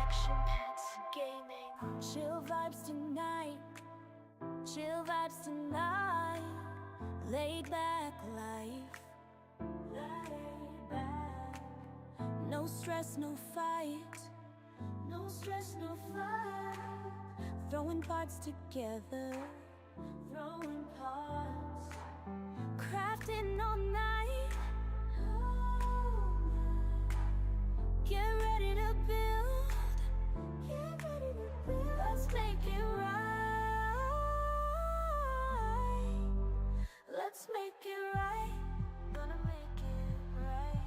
Action Pants Gaming. Chill vibes tonight. Chill vibes tonight. Laid back life. Laid back. No stress, no fight. No stress, no fight. Throwing parts together. Throwing parts. Crafting all night. Get ready to build. Get ready to build. Let's make it right. Let's make it right. Gonna make it right.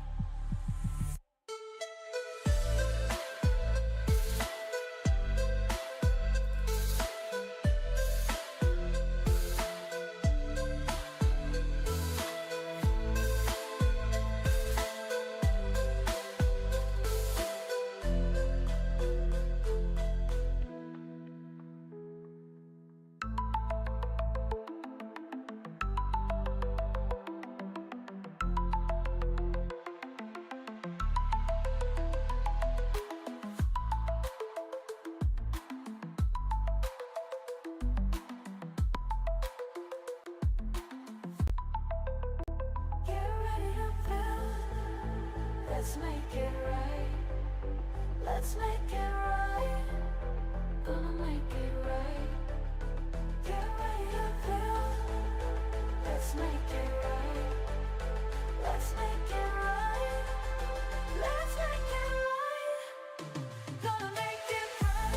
Let's make it right. Let's make it right. Gonna make it right. Get ready to build. Let's make it right. Let's make it right. Let's make it right. Gonna make it right.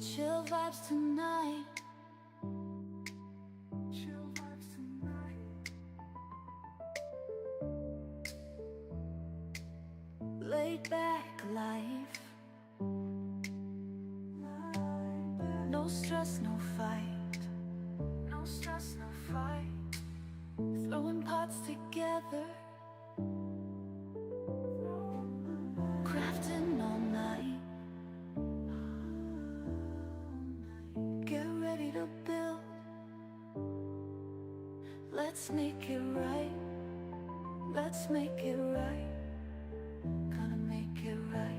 Chill vibes tonight. Chill vibes tonight. Laid back life. No stress, no fight. No stress, no fight. Throwing parts together. Crafting all night. To build. Let's make it right. Let's make it right. Gonna make it right.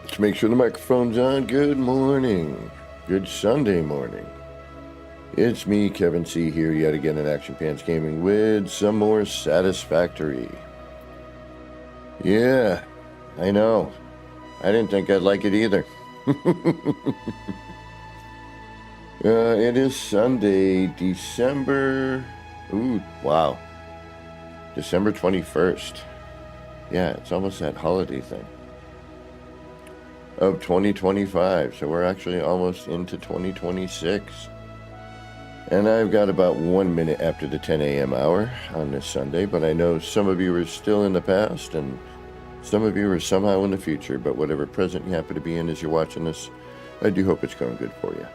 Let's make sure the microphone's on. Good morning. Good Sunday morning. It's me, Kevin C. here yet again at Action Pants Gaming with some more Satisfactory. Yeah, I know. I didn't think I'd like it either. It is Sunday, December... Ooh, wow. December 21st. Yeah, it's almost that holiday thing. Of 2025, so we're actually almost into 2026. And I've got about 1 minute after the 10 a.m. hour on this Sunday, but I know some of you are still in the past and some of you are somehow in the future, but whatever present you happen to be in as you're watching this, I do hope it's going good for you.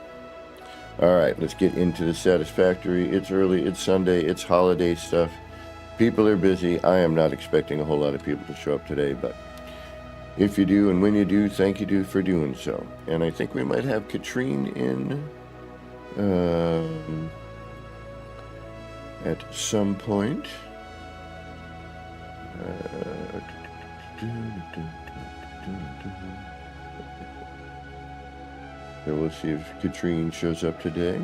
All right, let's get into the Satisfactory. It's early, it's Sunday, it's holiday stuff. People are busy. I am not expecting a whole lot of people to show up today, but if you do and when you do, thank you for doing so. And I think we might have Katrine in at some point. So we'll see if Katrine shows up today.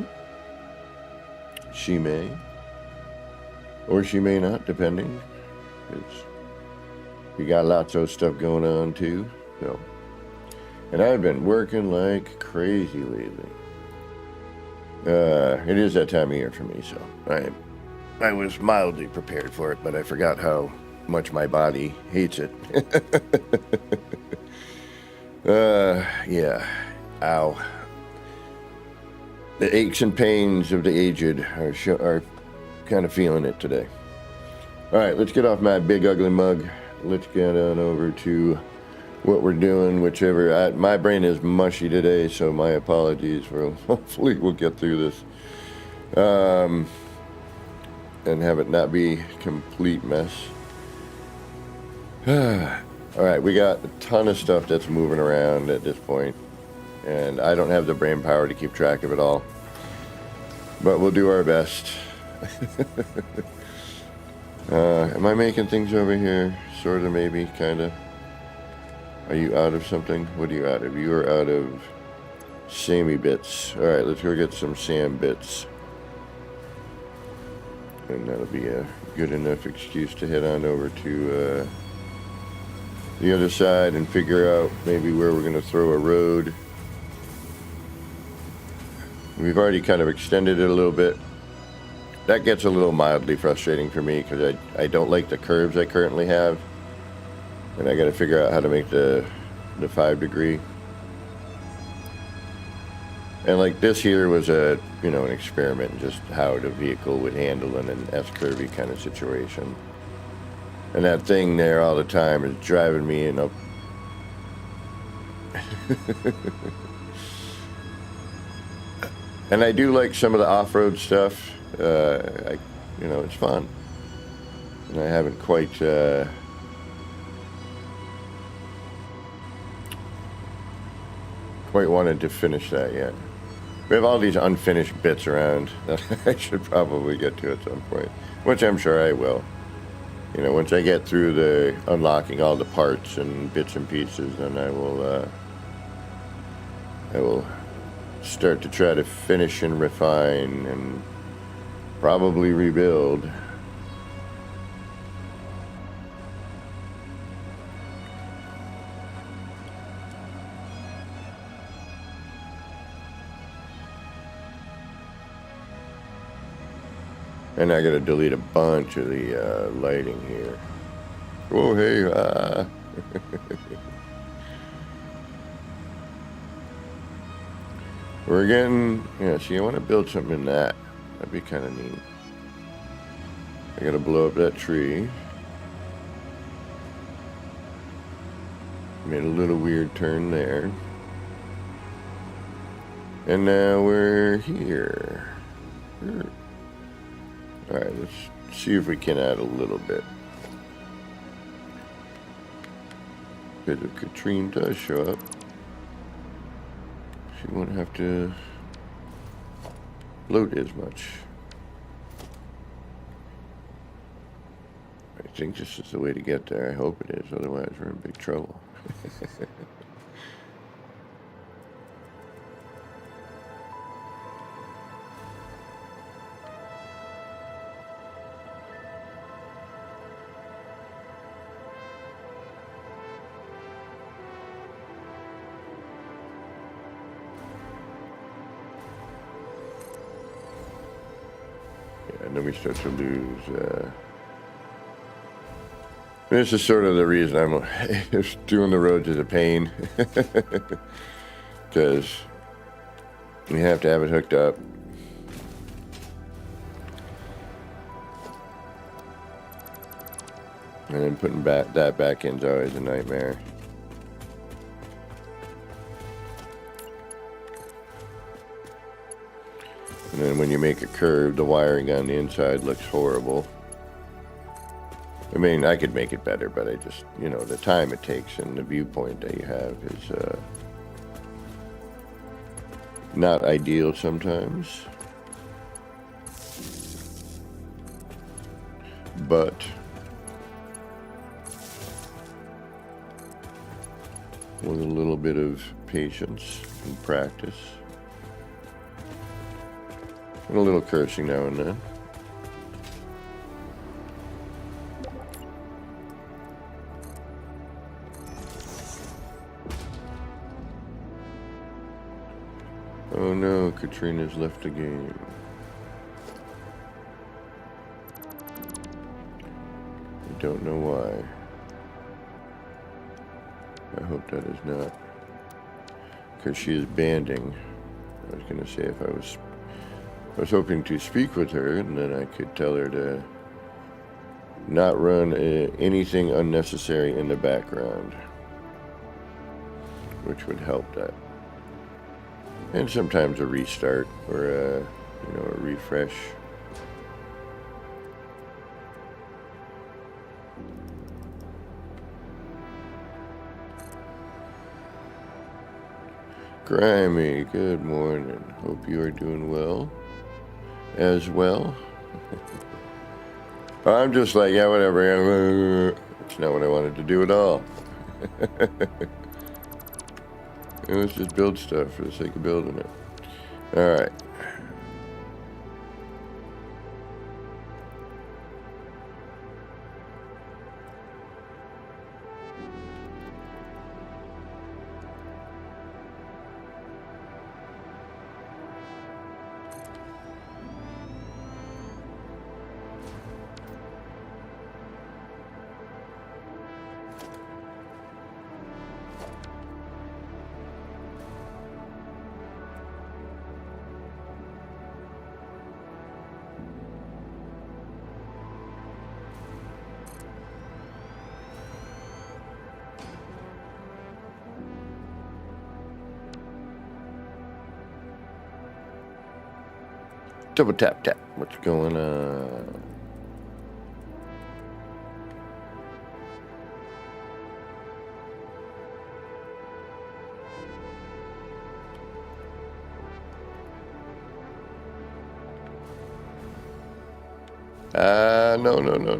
She may. Or she may not, depending. We got lots of stuff going on too. So, and I've been working like crazy lately. It is that time of year for me, so I was mildly prepared for it, but I forgot how much my body hates it. Yeah. Ow. The aches and pains of the aged are kind of feeling it today. All right, let's get off my big ugly mug. Let's get on over to what we're doing, whichever. My brain is mushy today, so my apologies. Hopefully we'll get through this and have it not be complete mess. All right, we got a ton of stuff that's moving around at this point, and I don't have the brain power to keep track of it all, but we'll do our best. Am I making things over here? Sort of, maybe, kind of. Are you out of something? What are you out of? You are out of Sammy bits. All right, let's go get some Sam bits. And that'll be a good enough excuse to head on over to the other side and figure out maybe where we're going to throw a road. We've already kind of extended it a little bit. That gets a little mildly frustrating for me because I don't like the curves I currently have. And I got to figure out how to make the 5 degree. And like this here was an experiment in just how the vehicle would handle in an S-curvy kind of situation. And that thing there all the time is driving me in a... And I do like some of the off-road stuff. It's fun. And I haven't quite wanted to finish that yet. We have all these unfinished bits around that I should probably get to at some point, which I'm sure I will. Once I get through the unlocking all the parts and bits and pieces, then I will start to try to finish and refine and probably rebuild. And I gotta delete a bunch of the lighting here. Oh, hey, we're getting, see, I want to build something in that. That'd be kind of neat. I gotta blow up that tree. Made a little weird turn there. And now we're here. Alright, let's see if we can add a little bit. Because if Katrine does show up, she won't have to load as much. I think this is the way to get there. I hope it is, otherwise we're in big trouble. And then we start to lose. This is sort of the reason I'm doing the roads is a pain. Because you have to have it hooked up. And then putting that back in's always a nightmare. And then when you make a curve, the wiring on the inside looks horrible. I mean, I could make it better, but I just, you know, the time it takes and the viewpoint that you have is not ideal sometimes. But with a little bit of patience and practice, and a little cursing now and then, oh no, Katrina's left the game. I don't know why. I hope that is not because she is banding. I was going to say if I was hoping to speak with her, and then I could tell her to not run anything unnecessary in the background, which would help that. And sometimes a restart or a refresh. Grimy, good morning. Hope you are doing well as well. I'm just like, yeah, whatever. It's not what I wanted to do at all. Let's just build stuff for the sake of building it. All right. Double tap tap. What's going on?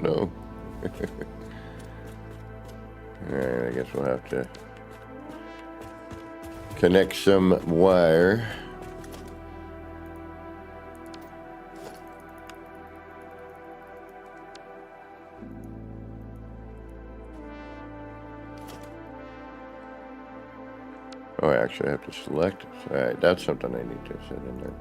No. Alright, I guess we'll have to connect some wire. Oh, I actually have to select it. Alright, that's something I need to set in there.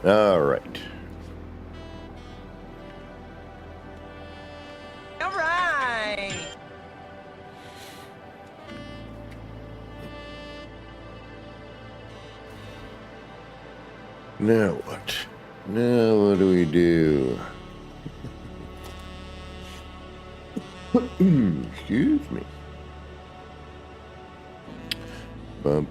All right. All right. Now what? Now what do we do? Excuse me. Bum.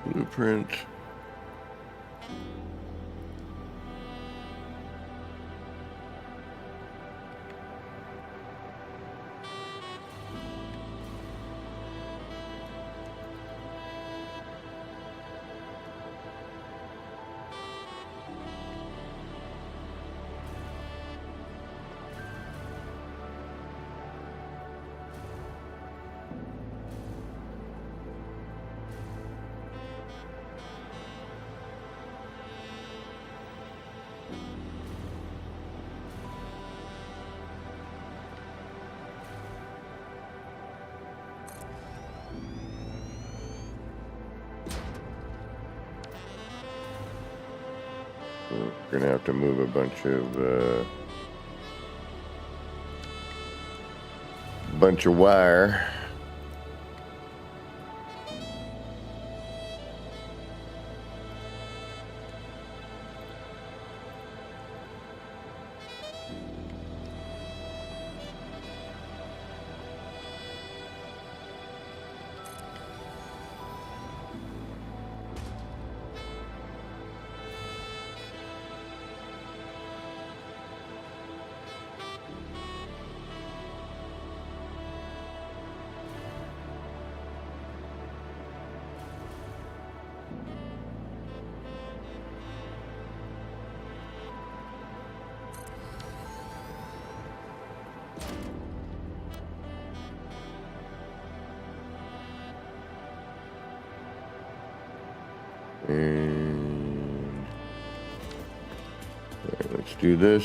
Blueprint. We're gonna have to move a bunch of wire. And let's do this.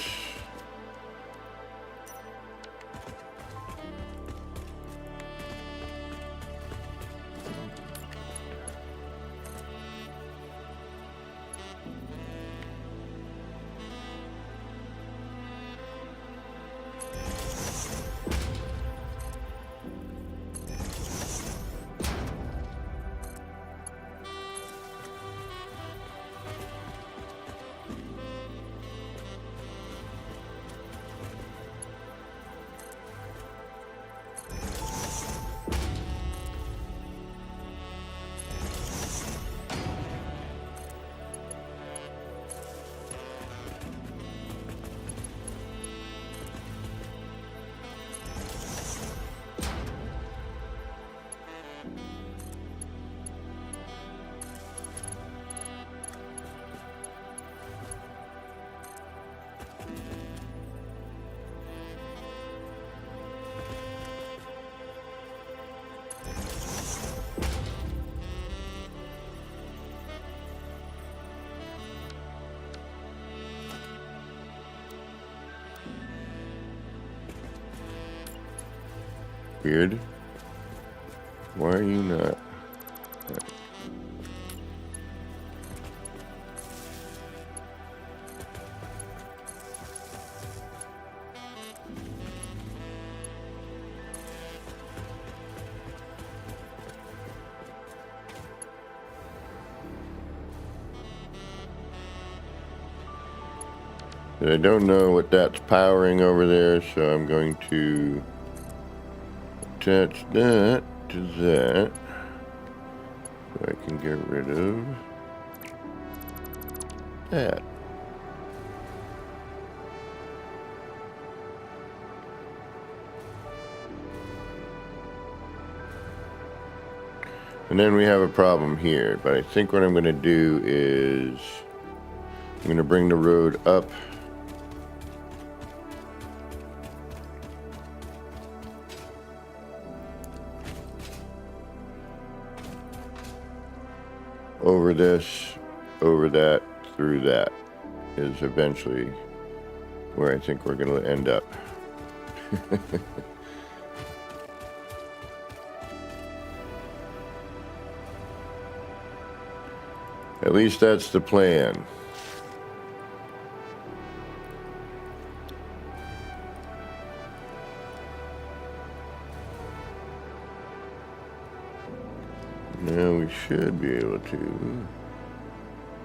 Weird. Why are you not? I don't know what that's powering over there, so I'm going to attach that to that so I can get rid of that. And then we have a problem here, but I think what I'm going to do is I'm going to bring the road up over this, over that, through that is eventually where I think we're going to end up. At least that's the plan. Now we should be able to...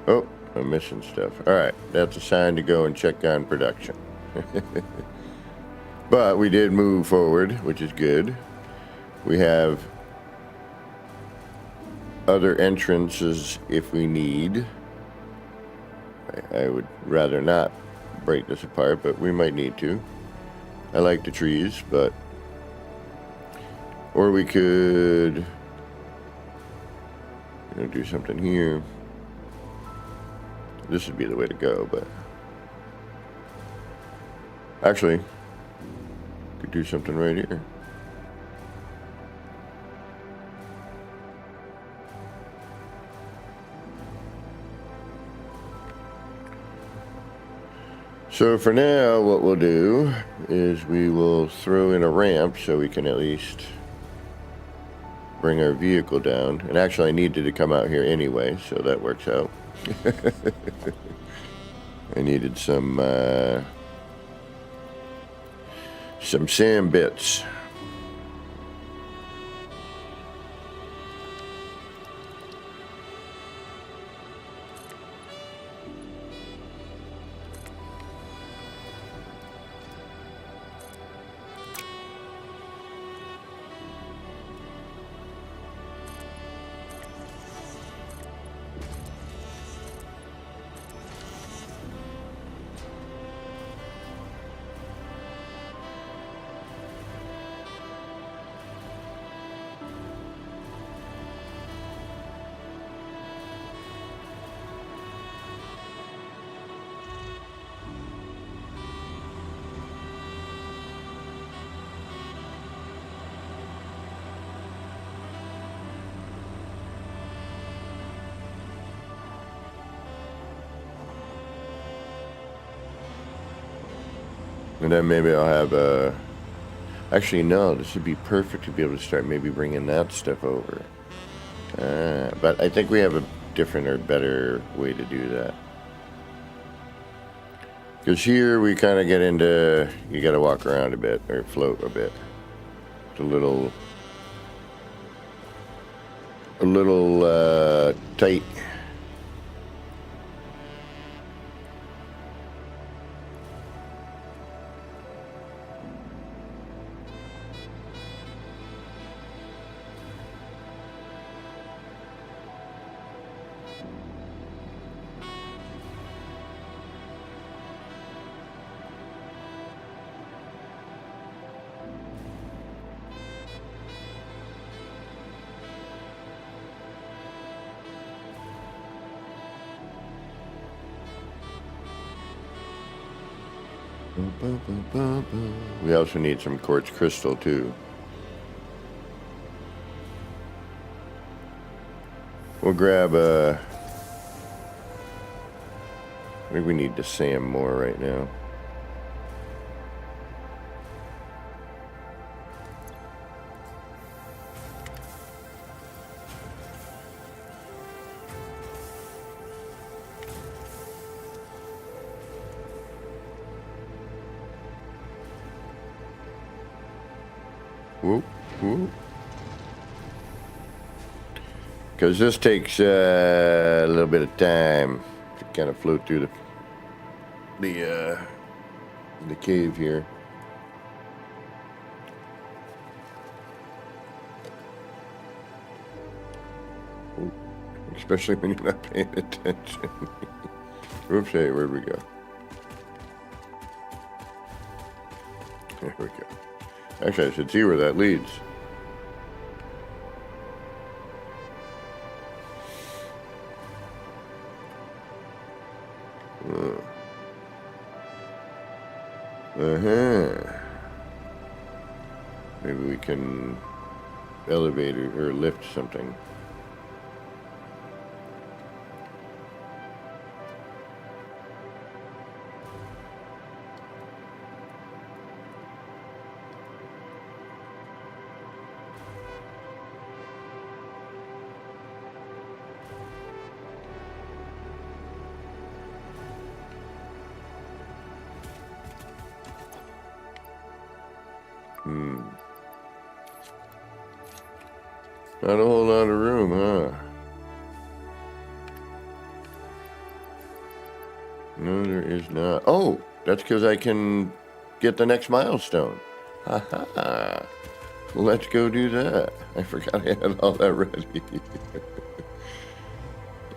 Oh, I'm missing stuff. Alright, that's a sign to go and check on production. But we did move forward, which is good. We have other entrances if we need. I would rather not break this apart, but we might need to. I like the trees, but... Or we could... do something here. This would be the way to go, but... Actually, could do something right here. So for now, what we'll do is we will throw in a ramp so we can at least bring our vehicle down. And actually I needed to come out here anyway, so that works out. I needed some sand bits. And then maybe I'll have a... Actually, no, this would be perfect to be able to start maybe bringing that stuff over. But I think we have a different or better way to do that. Because here we kind of get into... You got to walk around a bit, or float a bit. It's a little tight. We also need some quartz crystal too. We'll grab a... I think we need to sand more right now. Whoop, whoop. Because this takes a little bit of time to kind of float through the cave here. Ooh, especially when you're not paying attention. Oops, hey, where'd we go? There we go. Actually, I should see where that leads. Maybe we can elevate or lift something. Not a whole lot of room, huh? No, there is not. Oh, that's because I can get the next milestone. Ha. Let's go do that. I forgot I had all that ready.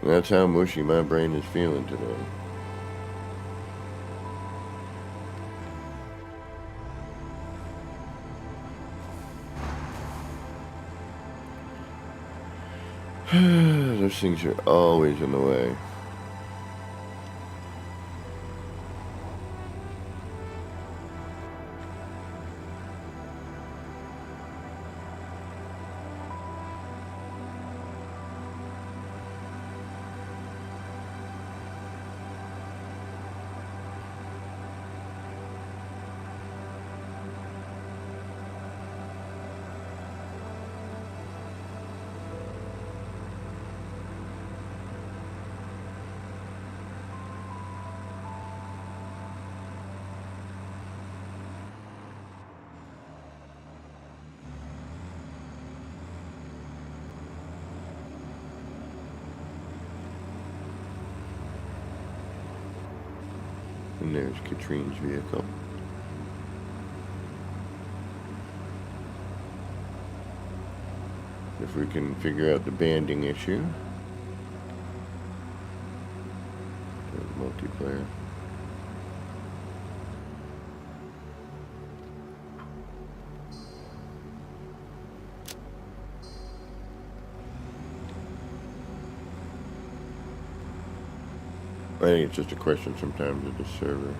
That's how mushy my brain is feeling today. Those things are always in the way. And there's Katrine's vehicle. If we can figure out the banding issue. Multiplayer. I think it's just a question sometimes of the server.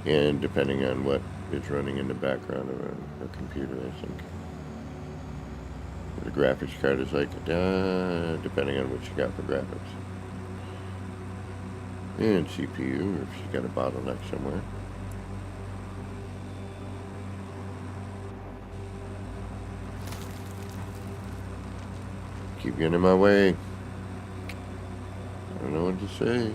And depending on what is running in the background of a computer, I think. The graphics card is like, depending on what you got for graphics. And CPU, if she's got a bottleneck somewhere. Keep getting in my way. I don't know what to say.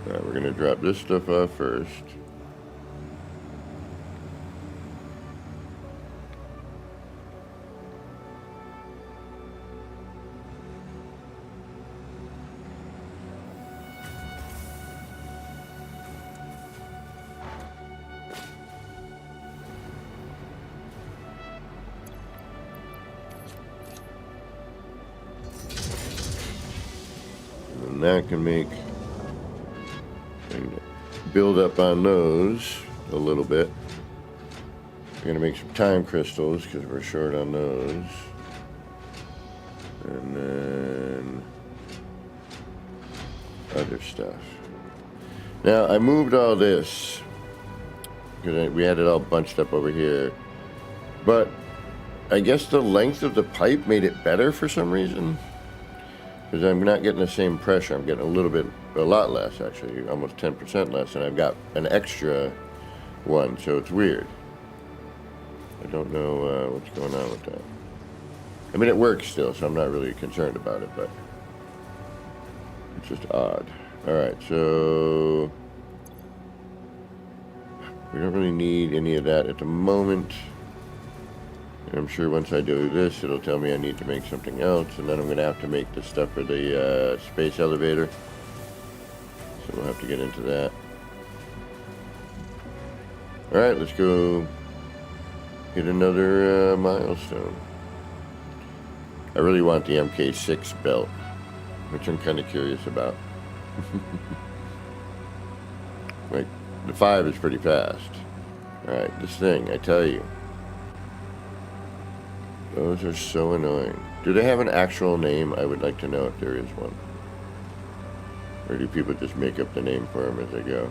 Alright, we're gonna drop this stuff off first. And that can make build up on those a little bit. We're gonna make some time crystals because we're short on those. And then other stuff. Now I moved all this because we had it all bunched up over here, but I guess the length of the pipe made it better for some reason, because I'm not getting the same pressure. I'm getting a lot less actually, almost 10% less, and I've got an extra one, so it's weird. I don't know what's going on with that. I mean, it works still, so I'm not really concerned about it, but it's just odd. Alright, so we don't really need any of that at the moment. And I'm sure once I do this, it'll tell me I need to make something else, and then I'm going to have to make the stuff for the space elevator. So we'll have to get into that. Alright, let's go get another milestone. I really want the MK6 belt, which I'm kind of curious about. Like, the 5 is pretty fast. Alright, this thing, I tell you. Those are so annoying. Do they have an actual name? I would like to know if there is one. Or do people just make up the name for them as they go?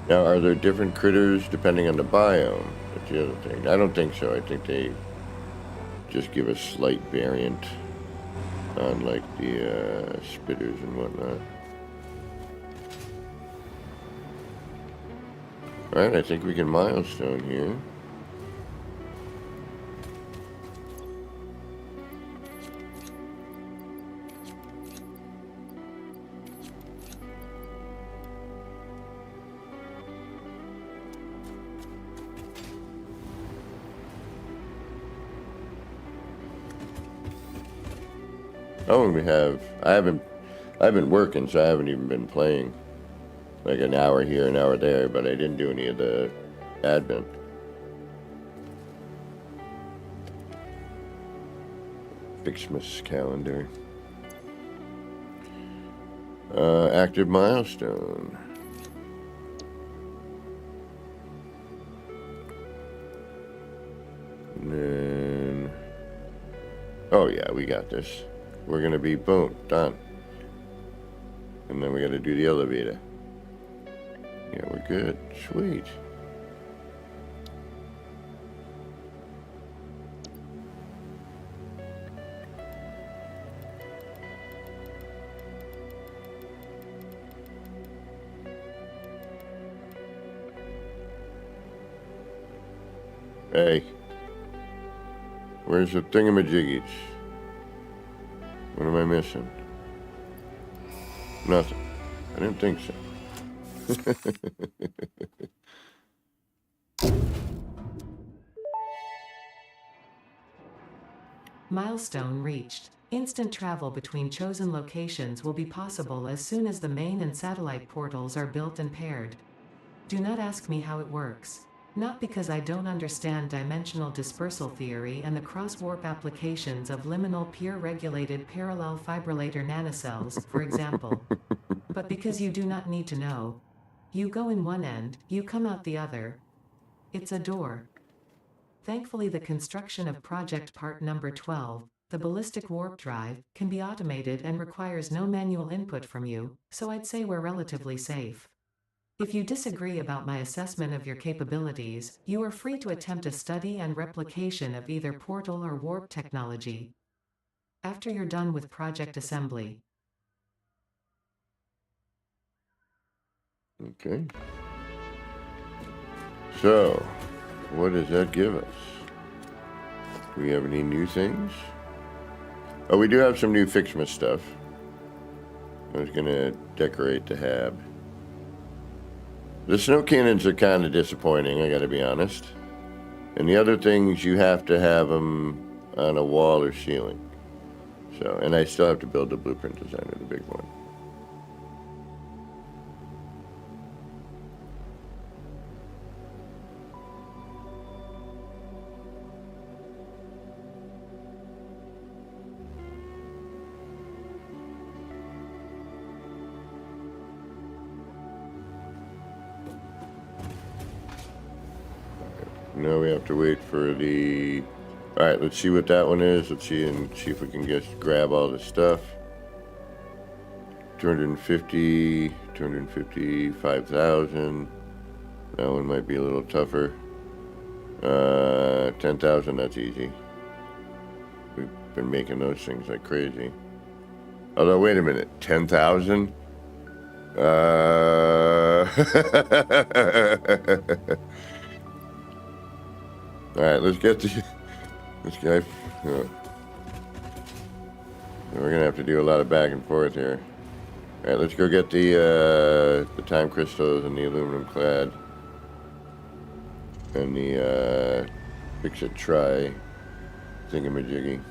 Now, are there different critters depending on the biome? That's the other thing. I don't think so. I think they just give a slight variant on, like, the spitters and whatnot. Alright, I think we can milestone here. Oh, and I've been working, so I haven't even been playing. Like an hour here, an hour there, but I didn't do any of the admin. Fixmas calendar. Active milestone. And then... Oh yeah, we got this. We're gonna be, boom, done. And then we gotta do the elevator. Yeah, we're good. Sweet. Hey. Where's the thingamajiggies? What am I missing? Nothing. I didn't think so. Milestone reached. Instant travel between chosen locations will be possible as soon as the main and satellite portals are built and paired. Do not ask me how it works. Not because I don't understand dimensional dispersal theory and the cross-warp applications of liminal peer-regulated parallel fibrillator nanocells, for example. But because you do not need to know. You go in one end, you come out the other. It's a door. Thankfully, the construction of project part number 12, the ballistic warp drive, can be automated and requires no manual input from you, so I'd say we're relatively safe. If you disagree about my assessment of your capabilities, you are free to attempt a study and replication of either portal or warp technology. After you're done with project assembly. Okay. So, what does that give us? Do we have any new things? Oh, we do have some new Fixmas stuff. I was gonna decorate the hab. The snow cannons are kind of disappointing, I gotta be honest. And the other things, you have to have them on a wall or ceiling. So, and I still have to build the blueprint design of the big one. Now we have to wait for the... Alright, let's see what that one is. Let's see and see if we can just grab all this stuff. 250, 255,000. That one might be a little tougher. 10,000, that's easy. We've been making those things like crazy. Although, wait a minute, 10,000? Alright, let's get this guy. We're gonna have to do a lot of back and forth here. Alright, let's go get the time crystals and the aluminum clad. And the fix it try thingamajiggy.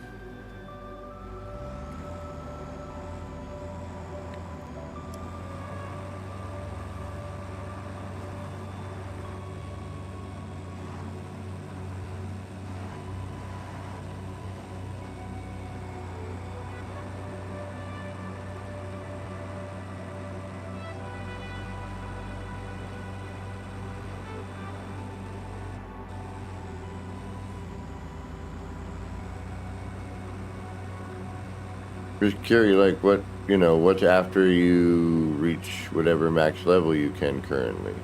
Just curious, like what's after you reach whatever max level you can currently.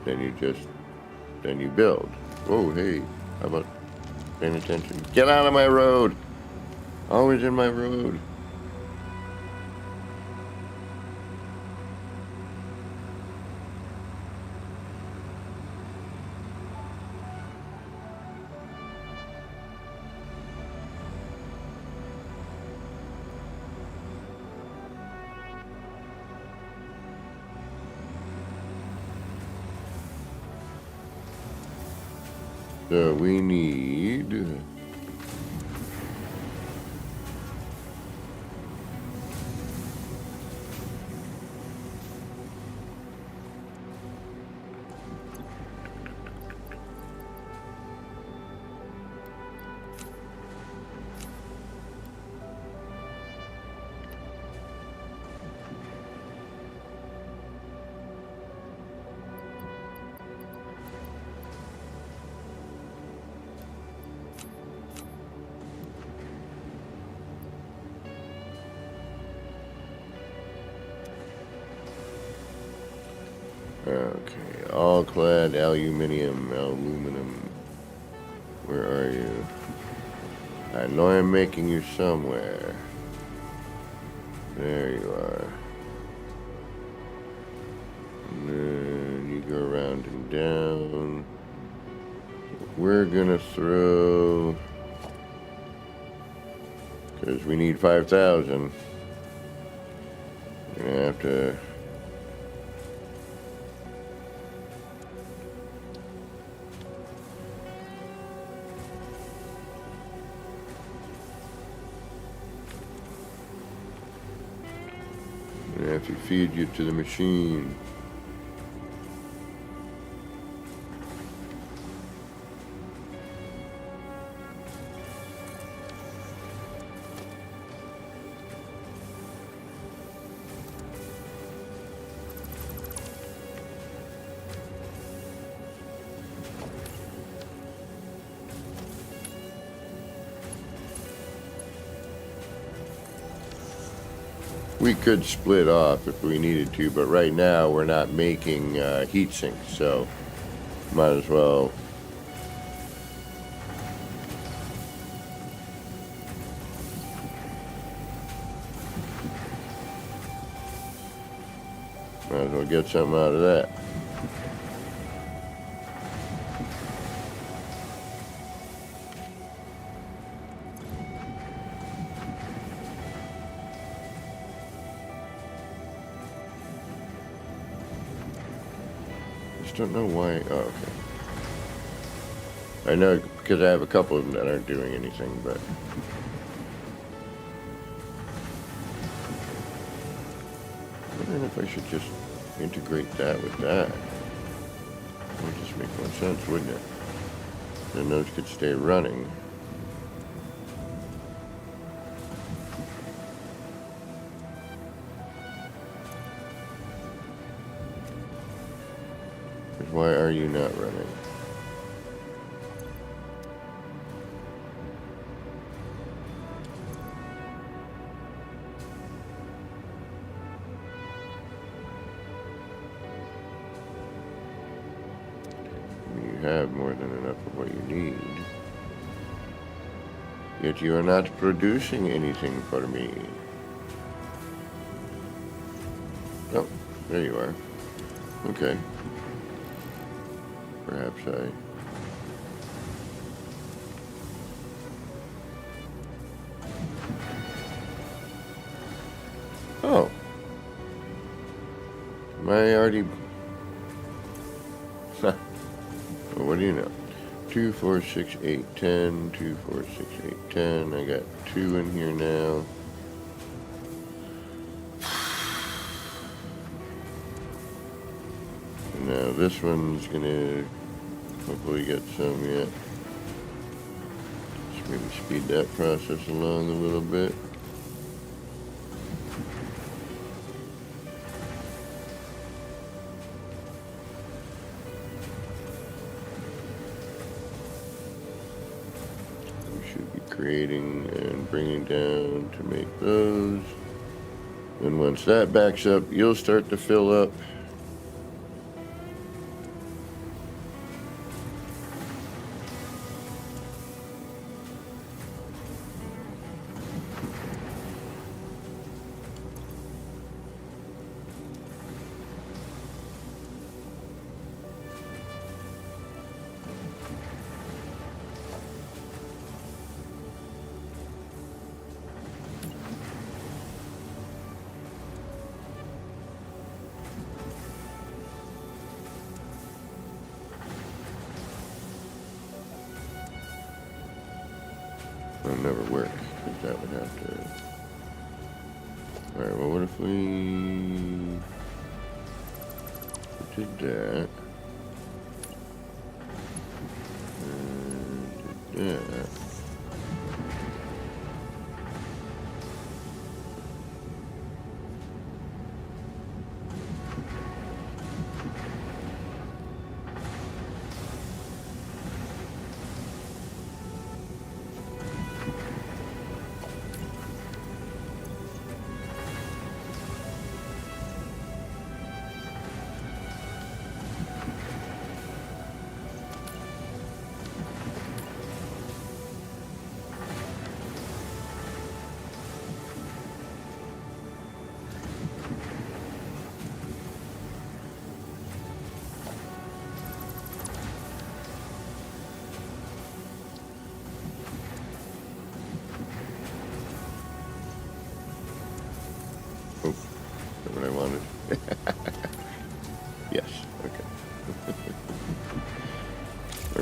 Then you build. Whoa, hey, how about paying attention? Get out of my road! Always in my road. So we need... Okay, all-clad aluminum. Where are you? I know I'm making you somewhere. There you are. And then you go around and down. We're gonna throw... because we need 5,000. We're gonna have to... have to feed you to the machine. We could split off if we needed to, but right now we're not making heat sinks, so might as well. Might as well get something out of that. Just don't know why. Oh, okay. I know because I have a couple of them that aren't doing anything, but I'm wondering if I should just integrate that with that. It would just make more sense, wouldn't it? Then those could stay running. Why are you not running? You have more than enough of what you need. Yet you are not producing anything for me. Oh, there you are. Okay. Perhaps oh. Am I already... well, what do you know? 2, 4, 6, 8, 10. 2, 4, 6, 8, 10. I got 2 in here now. Now this one's gonna hopefully get some yet. Just maybe speed that process along a little bit. We should be creating and bringing down to make those. And once that backs up, you'll start to fill up. would never work, because that would have to... Alright, well, what if we did that, and did that. Oh, is that what I wanted? Yes, okay.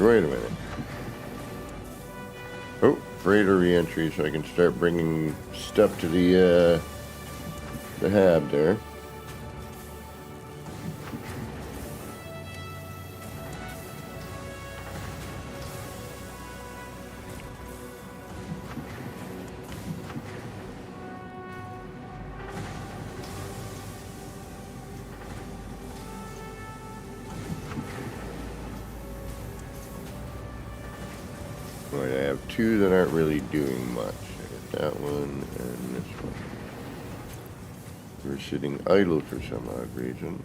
Wait a minute. Oh, freighter re-entry, so I can start bringing stuff to the hab there. Right, I have two that aren't really doing much. I got that one and this one. We're sitting idle for some odd reason.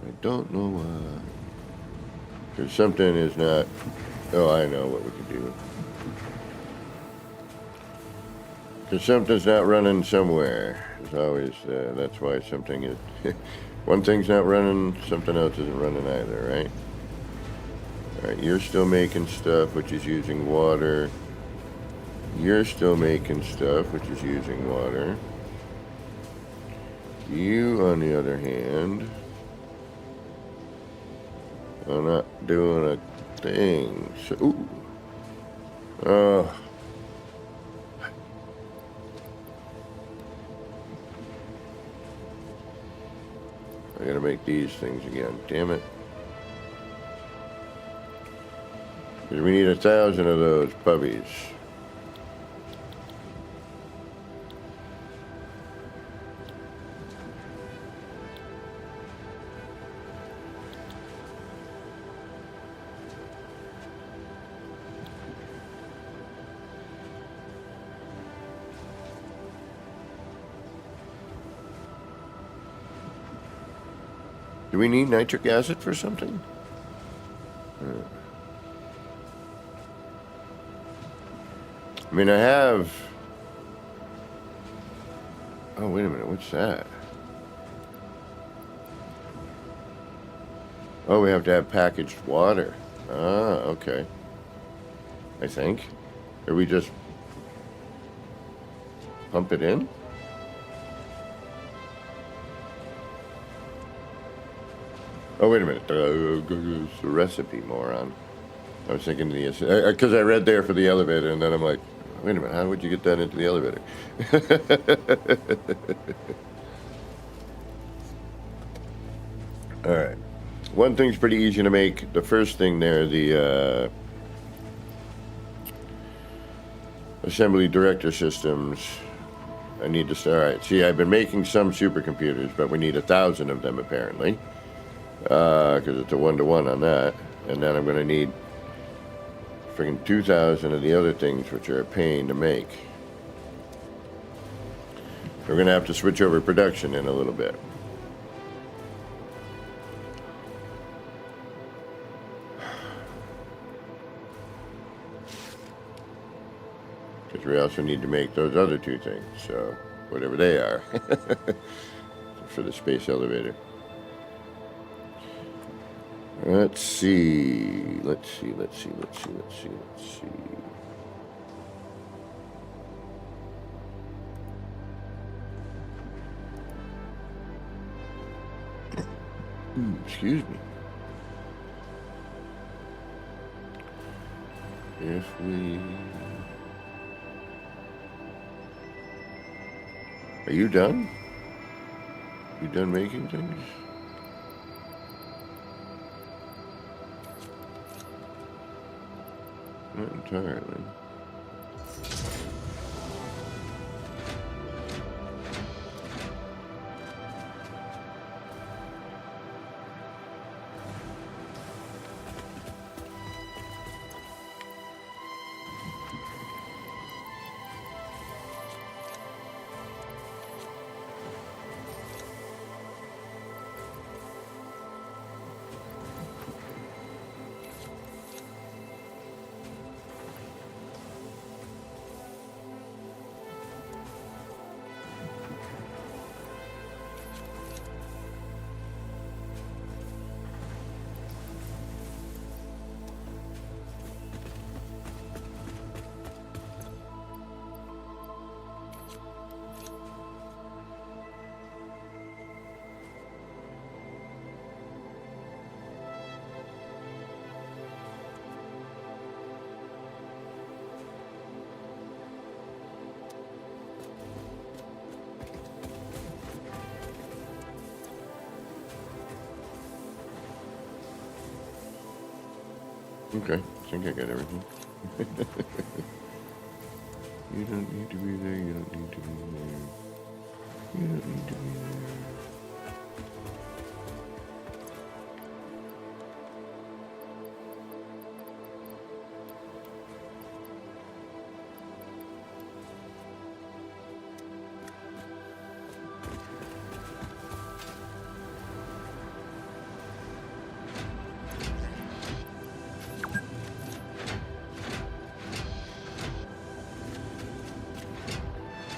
I don't know why. Because something is not... Oh, I know what we can do. Because something's not running somewhere. There's always... that's why something is... One thing's not running, something else isn't running either, right? Alright, you're still making stuff which is using water. You're still making stuff which is using water. You, on the other hand, are not doing a thing. So, ooh. Oh. I gotta make these things again. Damn it. Because we need 1,000 of those puppies. Do we need nitric acid for something? I mean, I have... Oh, wait a minute. What's that? Oh, we have to have packaged water. Ah, okay. I think. Or we just pump it in? Oh, wait a minute. The recipe, moron. I was thinking because I read there for the elevator, and then I'm like, wait a minute, how would you get that into the elevator? All right. One thing's pretty easy to make. The first thing there, the assembly director systems. I need to start. All right. See, I've been making some supercomputers, but we need 1,000 of them apparently. Because it's a 1-to-1 on that. And then I'm going to need freaking 2,000 of the other things, which are a pain to make. We're going to have to switch over production in a little bit. Because we also need to make those other two things, so whatever they are, for the space elevator. Let's see. Excuse me. if we... Are you done? You done making things? Not entirely. Okay, I think I got everything. You don't need to be there, you don't need to be there. You don't need to be there.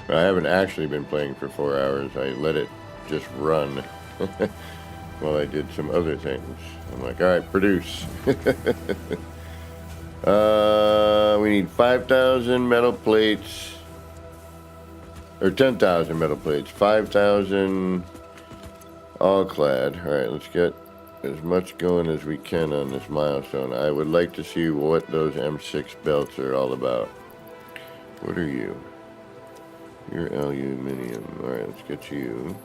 I haven't actually been playing for 4 hours. I let it just run while I did some other things. I'm like, all right, produce. We need 5,000 metal plates, or 10,000 metal plates, 5,000 all clad. All right, let's get as much going as we can on this milestone. I would like to see what those M6 belts are all about. What are you? You're aluminium. Alright, let's get you.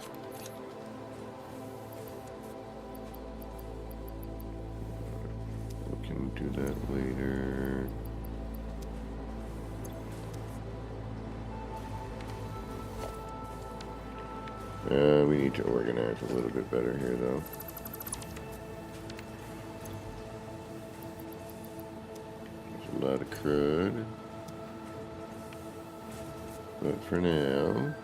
We can do that later. We need to organize a little bit better here, though. There's a lot of crud. But for now...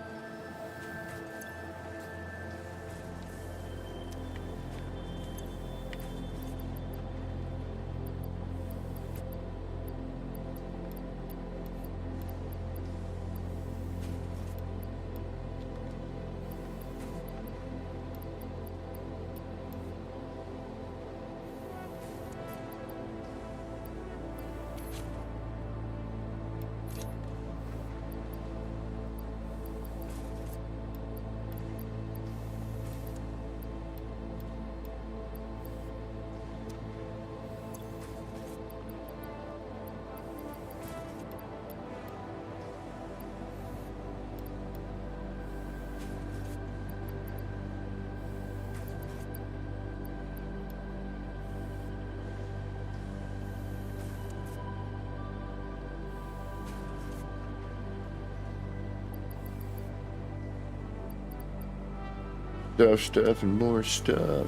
Stuff and more stuff.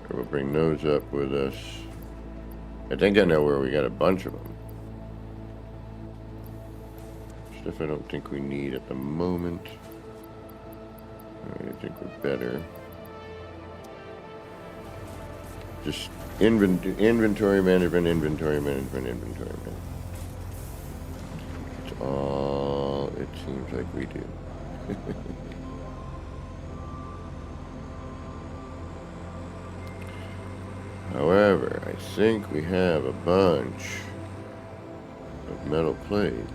We'll bring those up with us. I think I know where we got a bunch of them. Stuff I don't think we need at the moment. I think we're better. Just inventory management. It's all it seems like we do. However, I think we have a bunch of metal plates.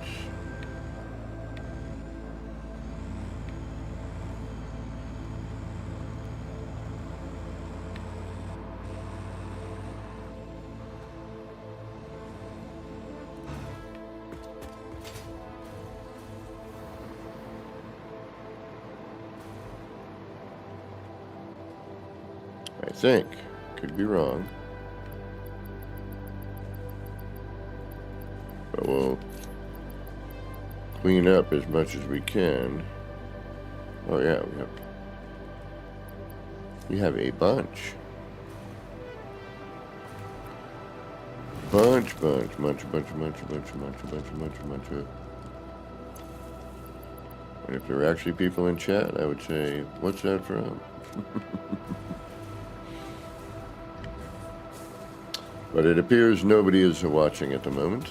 I think. Could be wrong. But we'll clean up as much as we can. Oh yeah, we have a bunch. Bunch of. And if there were actually people in chat, I would say, what's that from? But it appears nobody is watching at the moment.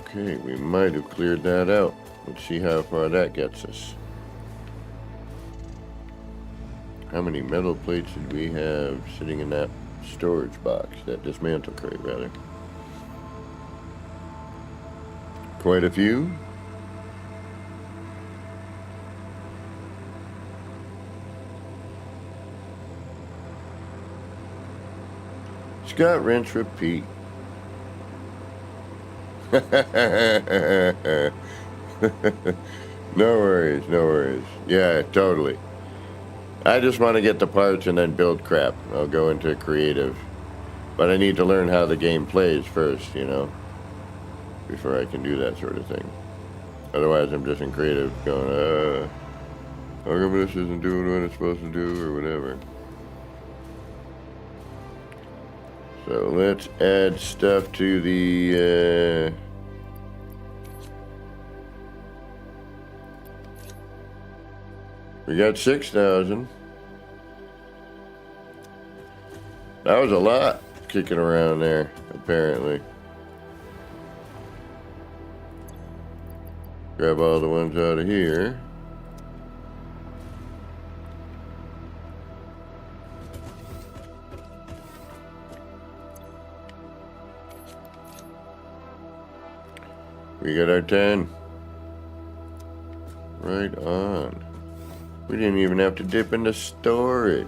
Okay, we might have cleared that out. Let's see how far that gets us. How many metal plates did we have sitting in that storage box, that dismantle crate rather? Quite a few. Scott, rinse, repeat. No worries. Yeah, totally. I just want to get the parts and then build crap. I'll go into creative. But I need to learn how the game plays first, you know, before I can do that sort of thing. Otherwise, I'm just in creative going, how come this isn't doing what it's supposed to do or whatever. So let's add stuff to the, we got 6,000. That was a lot kicking around there, apparently. Grab all the ones out of here. We got our 10. Right on. We didn't even have to dip into storage.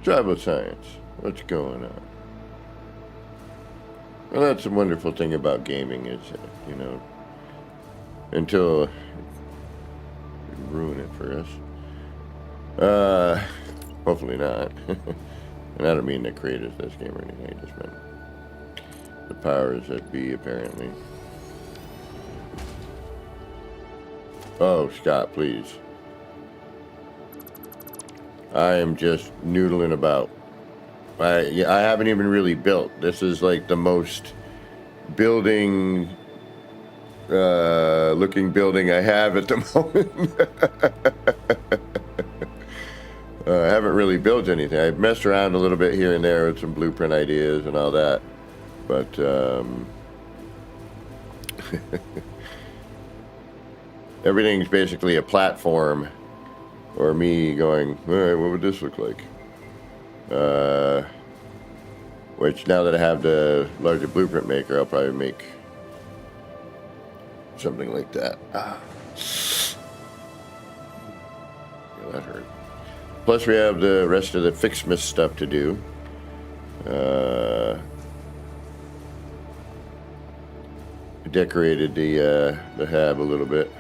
Travel science. What's going on? Well, that's the wonderful thing about gaming is, you know, until you ruin it for us. Hopefully not. And I don't mean the creators of this game or anything. I just meant the powers that be, apparently. Oh, Scott, please. I am just noodling about. I haven't even really built. This is like the most building looking building I have at the moment. I haven't really built anything. I've messed around a little bit here and there with some blueprint ideas and all that, but everything's basically a platform or me going, all right, what would this look like? Which now that I have the larger blueprint maker, I'll probably make something like that. Yeah, that hurt. Plus we have the rest of the Fixmas stuff to do. I decorated the hab a little bit.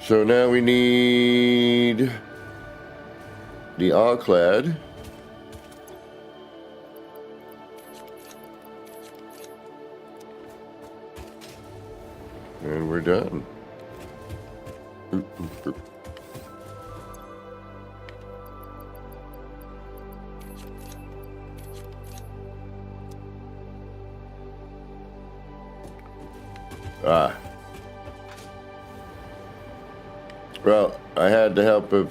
So now we need the all-clad. And we're done. Well, I had the help of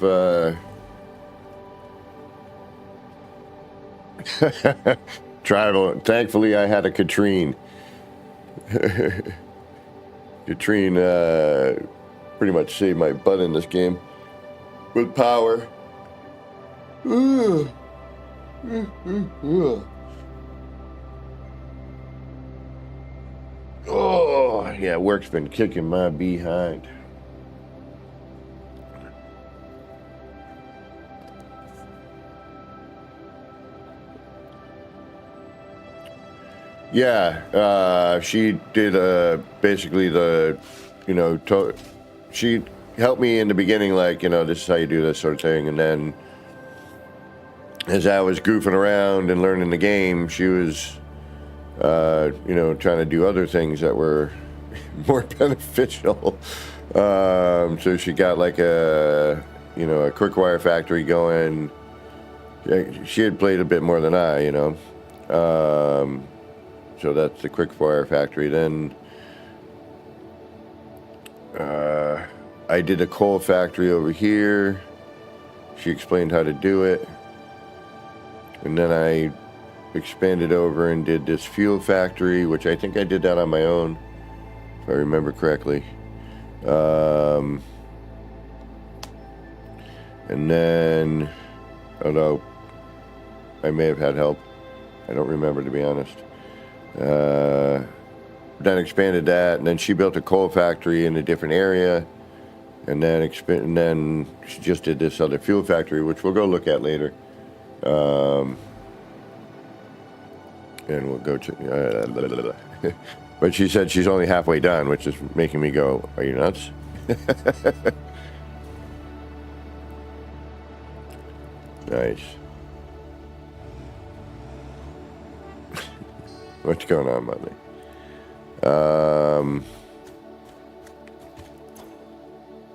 tribal. Thankfully, I had a Katrine. Katrine pretty much saved my butt in this game with power. Oh, yeah, work's been kicking my behind. Yeah, she did basically the, she helped me in the beginning, like, this is how you do this sort of thing. And then as I was goofing around and learning the game, she was, trying to do other things that were more beneficial. So she got like a quick wire factory going. She had played a bit more than I, so that's the quick fire factory. Then I did a coal factory over here. She explained how to do it. And then I expanded over and did this fuel factory, which I think I did that on my own, if I remember correctly. And then, although I may have had help, I don't remember, to be honest. Then expanded that, and then she built a coal factory in a different area, and then she just did this other fuel factory, which we'll go look at later. And we'll go to. But she said she's only halfway done, which is making me go, "Are you nuts?" Nice. What's going on, Mother?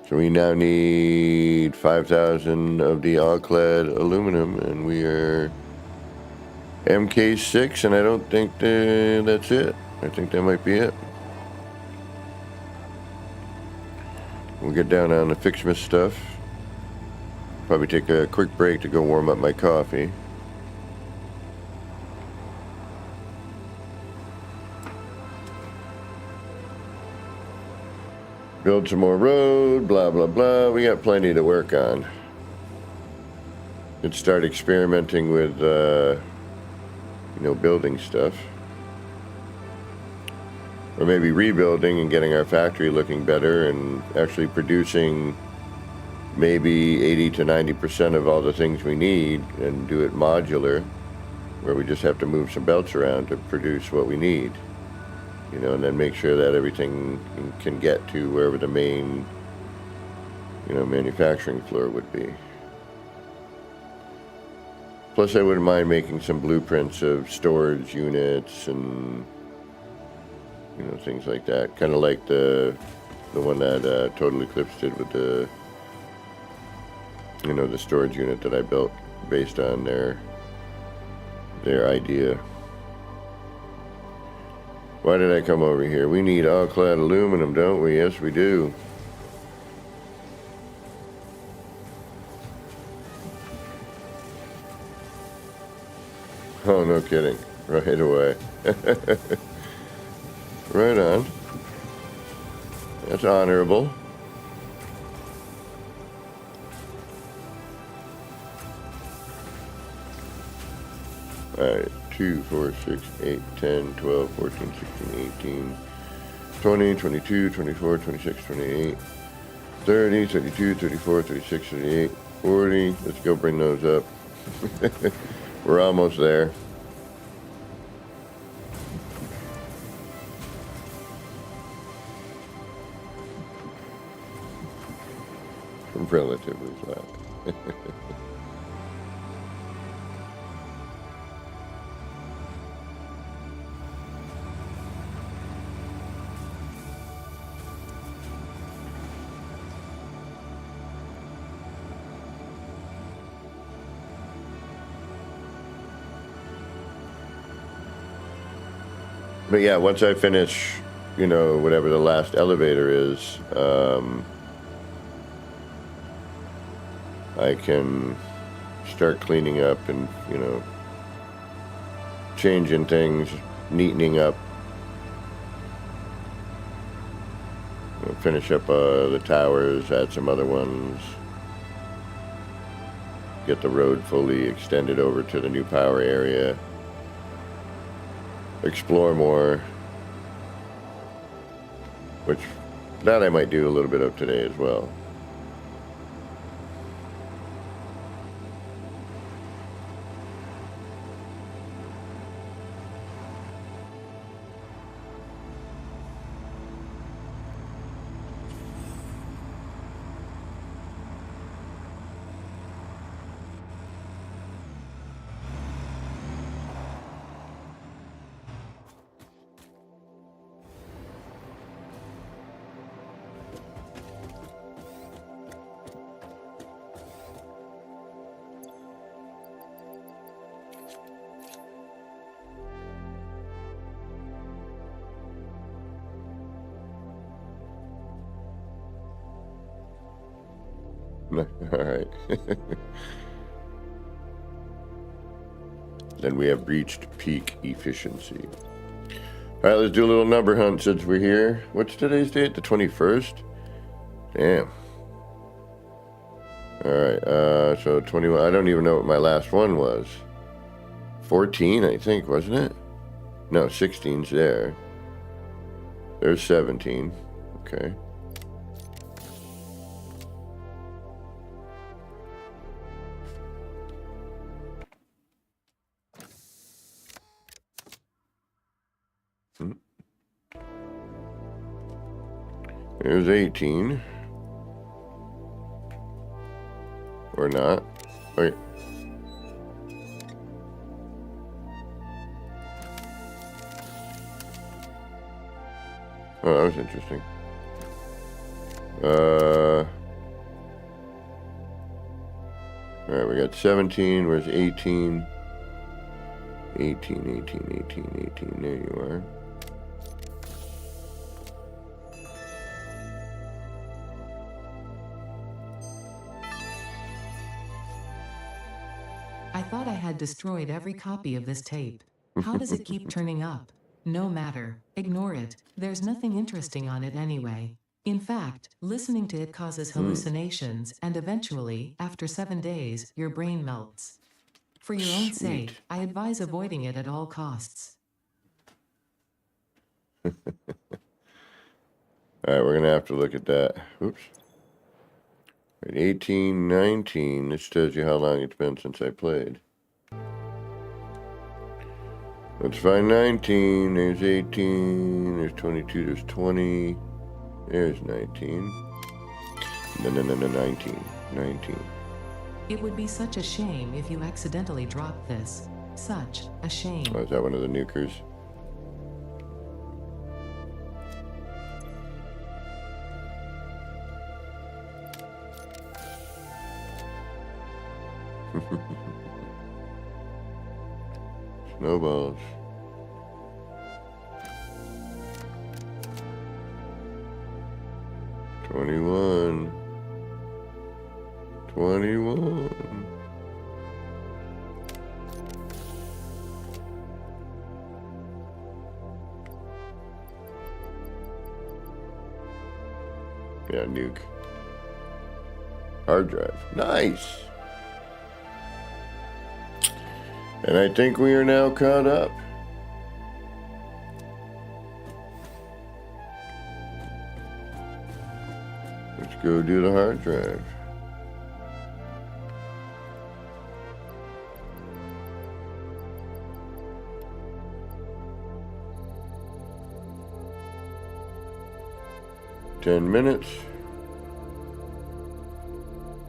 So we now need 5,000 of the all-clad aluminum, and we are MK6, and I don't think that's it. I think that might be it. We'll get down on the Fixmas stuff. Probably take a quick break to go warm up my coffee. Build some more road, blah, blah, blah. We got plenty to work on. Could start experimenting with, building stuff. Or maybe rebuilding and getting our factory looking better and actually producing maybe 80 to 90% of all the things we need and do it modular, where we just have to move some belts around to produce what we need. And then make sure that everything can get to wherever the main, manufacturing floor would be. Plus, I wouldn't mind making some blueprints of storage units and, things like that. Kind of like the one that Total Eclipse did with the, the storage unit that I built based on their idea. Why did I come over here? We need all-clad aluminum, don't we? Yes, we do. Oh, no kidding. Right away. Right on. That's honorable. Alright, 2, 4, 6, 8, 10, 12, 14, 16, 18, 20, 22, 24, 26, 28, 30, 32, 34, 36, 38, 40. Let's go bring those up. We're almost there. Relatively flat. But yeah, once I finish, you know, whatever the last elevator is, I can start cleaning up and, you know, changing things, neatening up. Finish up the towers, add some other ones. Get the road fully extended over to the new power area. Explore more. Which, that I might do a little bit of today as well. Alright. Then we have reached peak efficiency. Alright, let's do a little number hunt since we're here. What's today's date? The 21st? Damn. Alright, so 21. I don't even know what my last one was. 14, I think, wasn't it? No, 16's there. There's 17. Okay. There's 18. Or not. Wait. Oh, that was interesting. Alright, we got 17. Where's 18? 18, 18, 18, 18. There you are. I thought I had destroyed every copy of this tape. How does it keep turning up? No matter. Ignore it. There's nothing interesting on it anyway. In fact, listening to it causes hallucinations, and eventually, after 7 days, your brain melts. For your own sake, I advise avoiding it at all costs. Alright, we're gonna have to look at that. Oops. 18, 19. This tells you how long it's been since I played. Let's find 19. There's 18. There's 22. There's 20. There's 19. No, 19. 19. It would be such a shame if you accidentally dropped this. Such a shame. Oh, is that one of the nukers? Snowballs. $21. Yeah, nuke. Hard drive. Nice. And I think we are now caught up. Let's go do the hard drive. $10 minutes.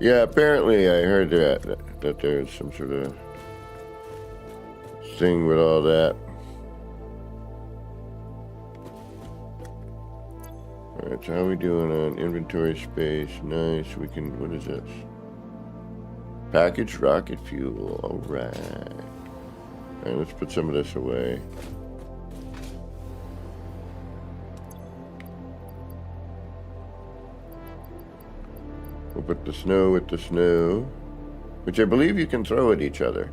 Yeah, apparently I heard that there's some sort of thing with all that. Alright, so how are we doing on inventory space? Nice. We can, what is this? Packaged rocket fuel. Alright. Alright, let's put some of this away. We'll put the snow with the snow, which I believe you can throw at each other.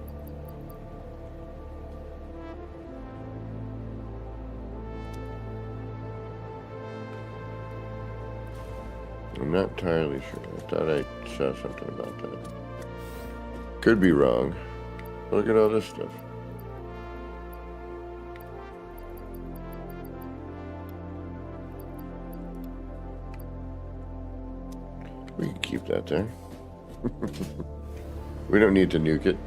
I'm not entirely sure. I thought I saw something about that. Could be wrong. Look at all this stuff. We can keep that there. We don't need to nuke it.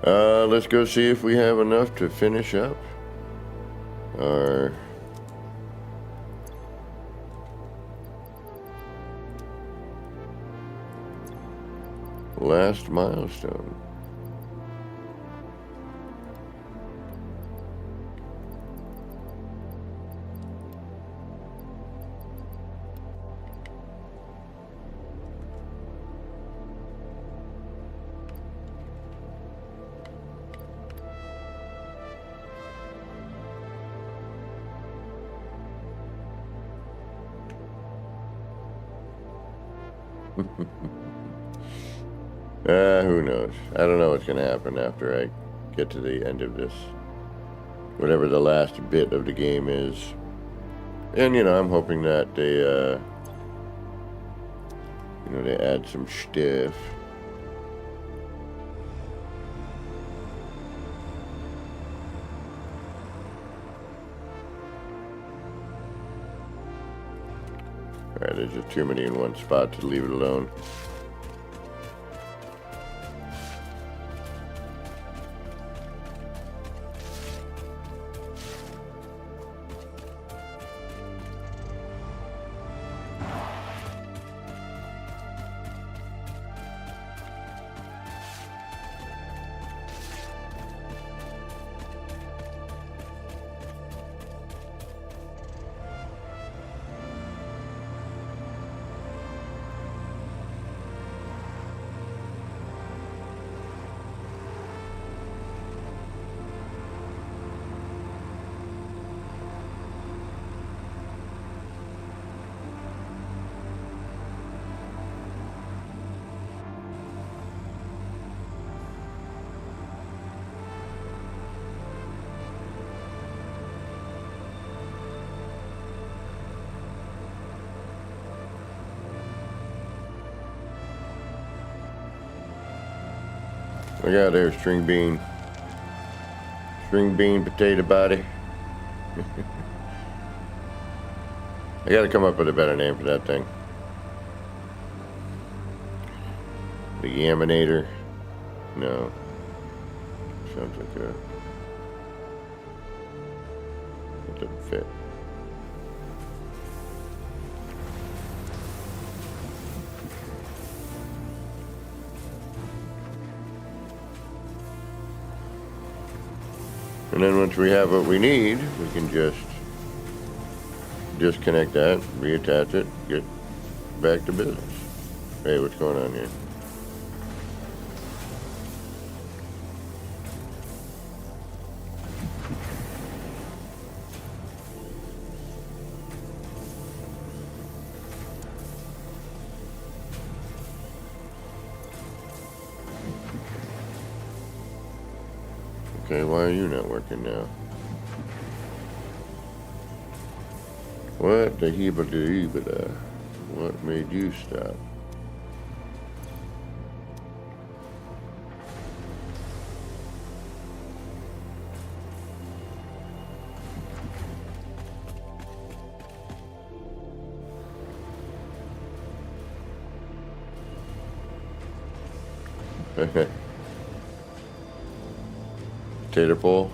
Let's go see if we have enough to finish up our last milestone. Who knows? I don't know what's going to happen after I get to the end of this. Whatever the last bit of the game is. And, I'm hoping that they, they add some stuff. Alright, there's just too many in one spot to leave it alone. Look out there, string bean. String bean potato body. I gotta come up with a better name for that thing. The Yaminator. No. Sounds like a... It doesn't fit. And then once we have what we need, we can just disconnect that, reattach it, get back to business. Hey, what's going on here? Okay, why are you not working now? What the hebba-da-hebba-da? What made you stop? Tater pole.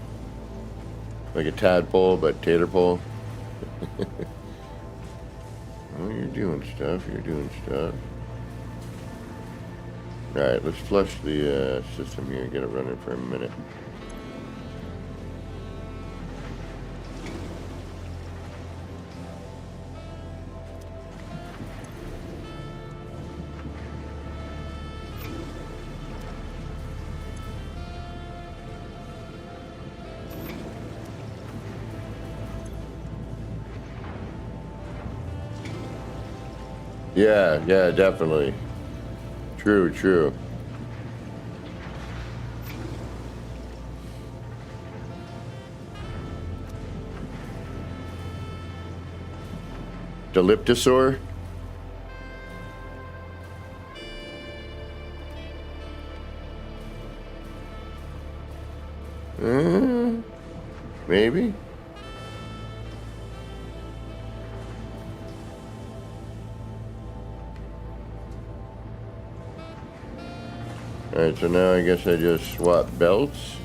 Like a tadpole, but tater pole. Oh, you're doing stuff. You're doing stuff. Alright, let's flush the system here and get it running for a minute. Yeah, yeah, definitely. True, true. Deliptosaur? Maybe? Alright, so now I guess I just swap belts.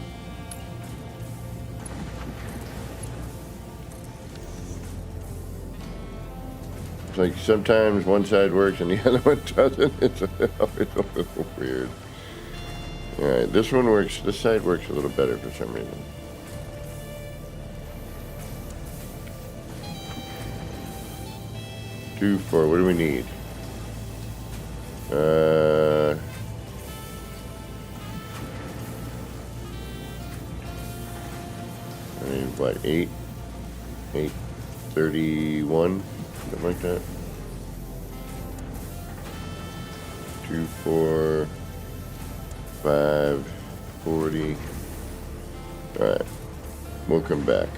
It's like sometimes one side works and the other one doesn't. It's always a little weird. Alright, this one works, this side works a little better for some reason. Two, four, what do we need? I mean, what, 8? 831? Something like that. 2, 4, 5, 40. Alright. We'll come back.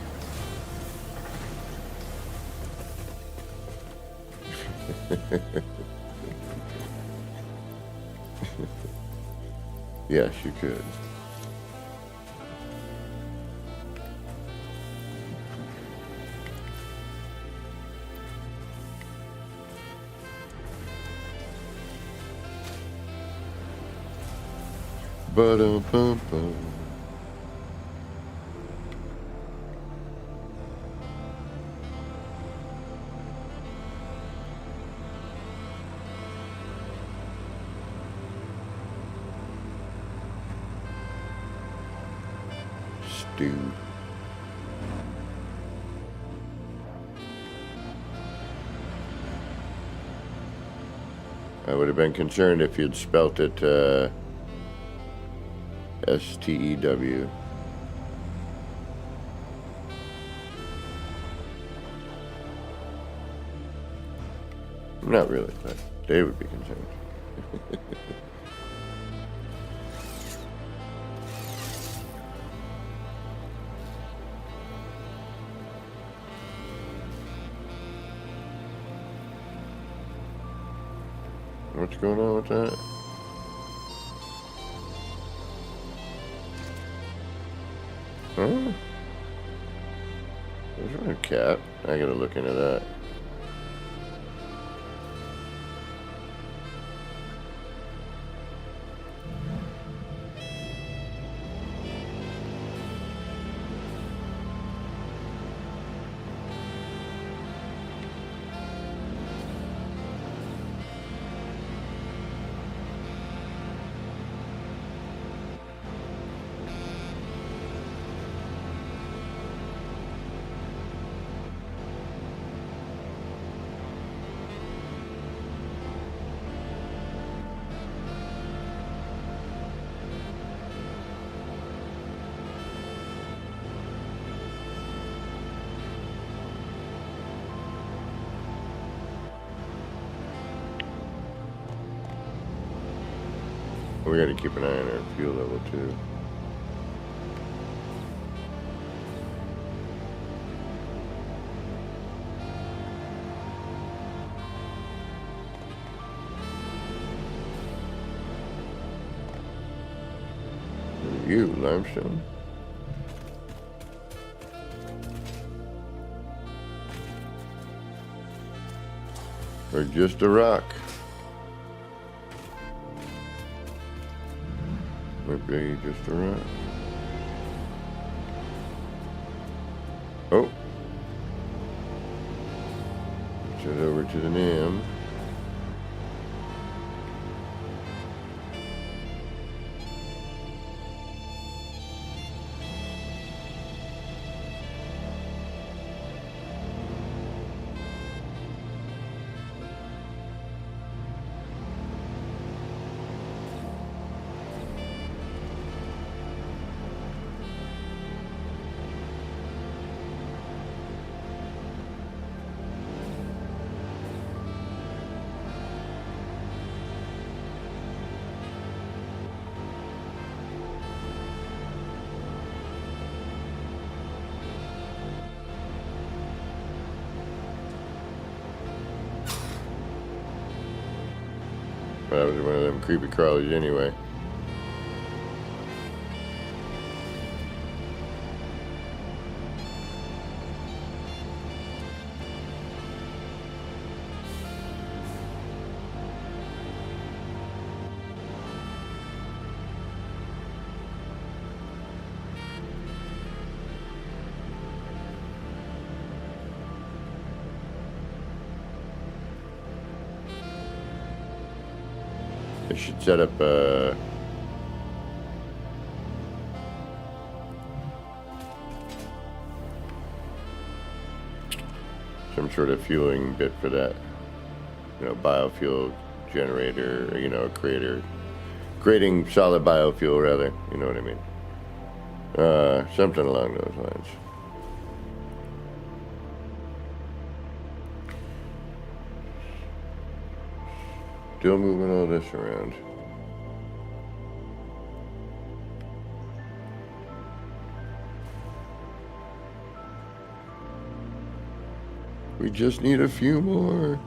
Yes, you could. Ba-dum-bum-bum. Stew. I would have been concerned if you'd spelt it S-T-E-W. Not really, but they would be concerned. What's going on with that? Huh? There's a cat. I gotta look into that. We gotta keep an eye on our fuel level too. You, limestone? Or just a rock? Maybe just arrived. Oh. Let's head over to the NAM. That was one of them creepy crawlies anyway. I should set up some sort of fueling bit for that, biofuel generator, creating solid biofuel rather, you know what I mean? Something along those lines. Still moving all this around. We just need a few more.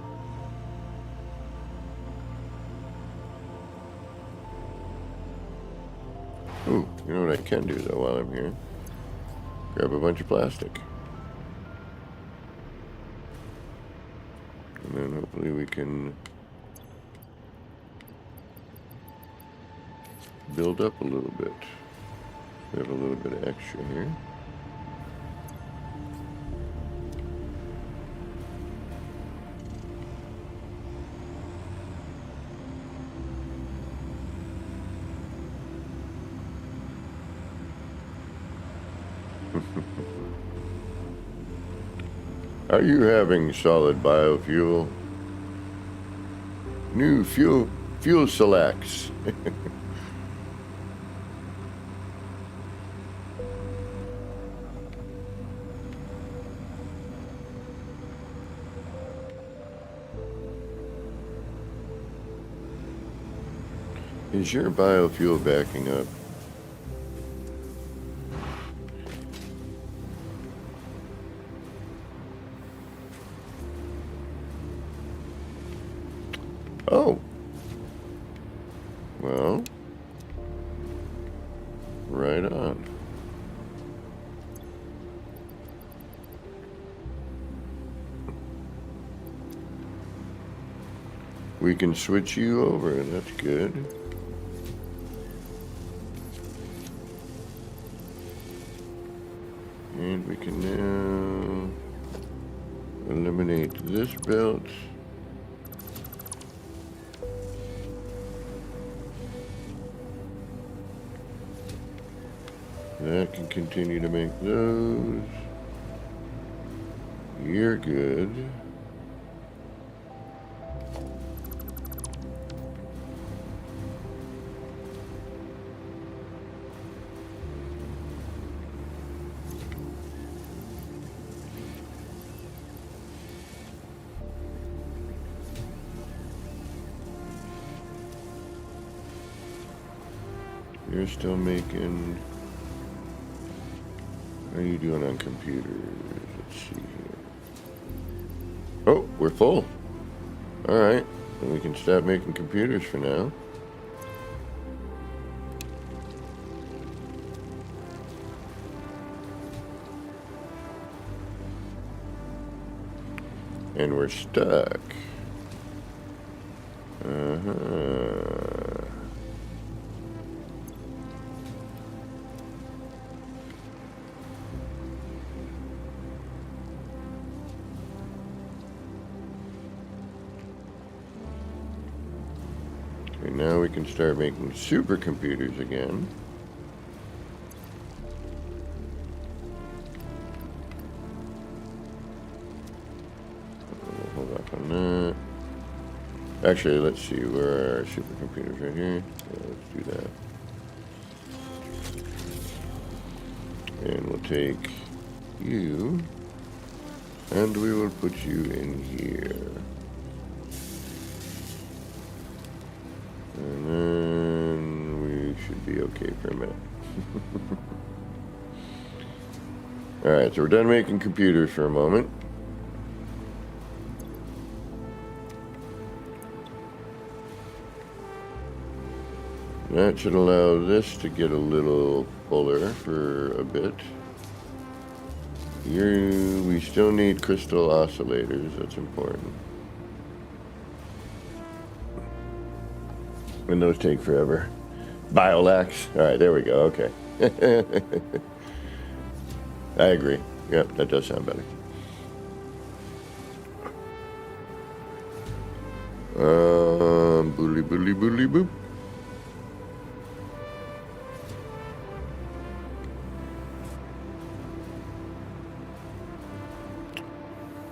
Ooh, you know what I can do though while I'm here? Grab a bunch of plastic. And then hopefully we can build up a little bit. We have a little bit of extra here. Are you having solid biofuel? New fuel selects. Is your biofuel backing up? Oh. Well. Right on. We can switch you over, that's good. And we can now eliminate this belt. That can continue to make those. You're good. You're still making... How are you doing on computers? Let's see here. Oh, we're full. Alright, then we can stop making computers for now. And we're stuck. Okay, now we can start making supercomputers again. Hold up on that. Actually, let's see, where are our supercomputers? Right here? Yeah, let's do that. And we'll take you, and we will put you in here. And then we should be okay for a minute. Alright, so we're done making computers for a moment. That should allow this to get a little fuller for a bit. Here, we still need crystal oscillators, that's important. And those take forever. Biolax. Alright, there we go, okay. I agree. Yep, that does sound better. Boodly boodly boodly boop.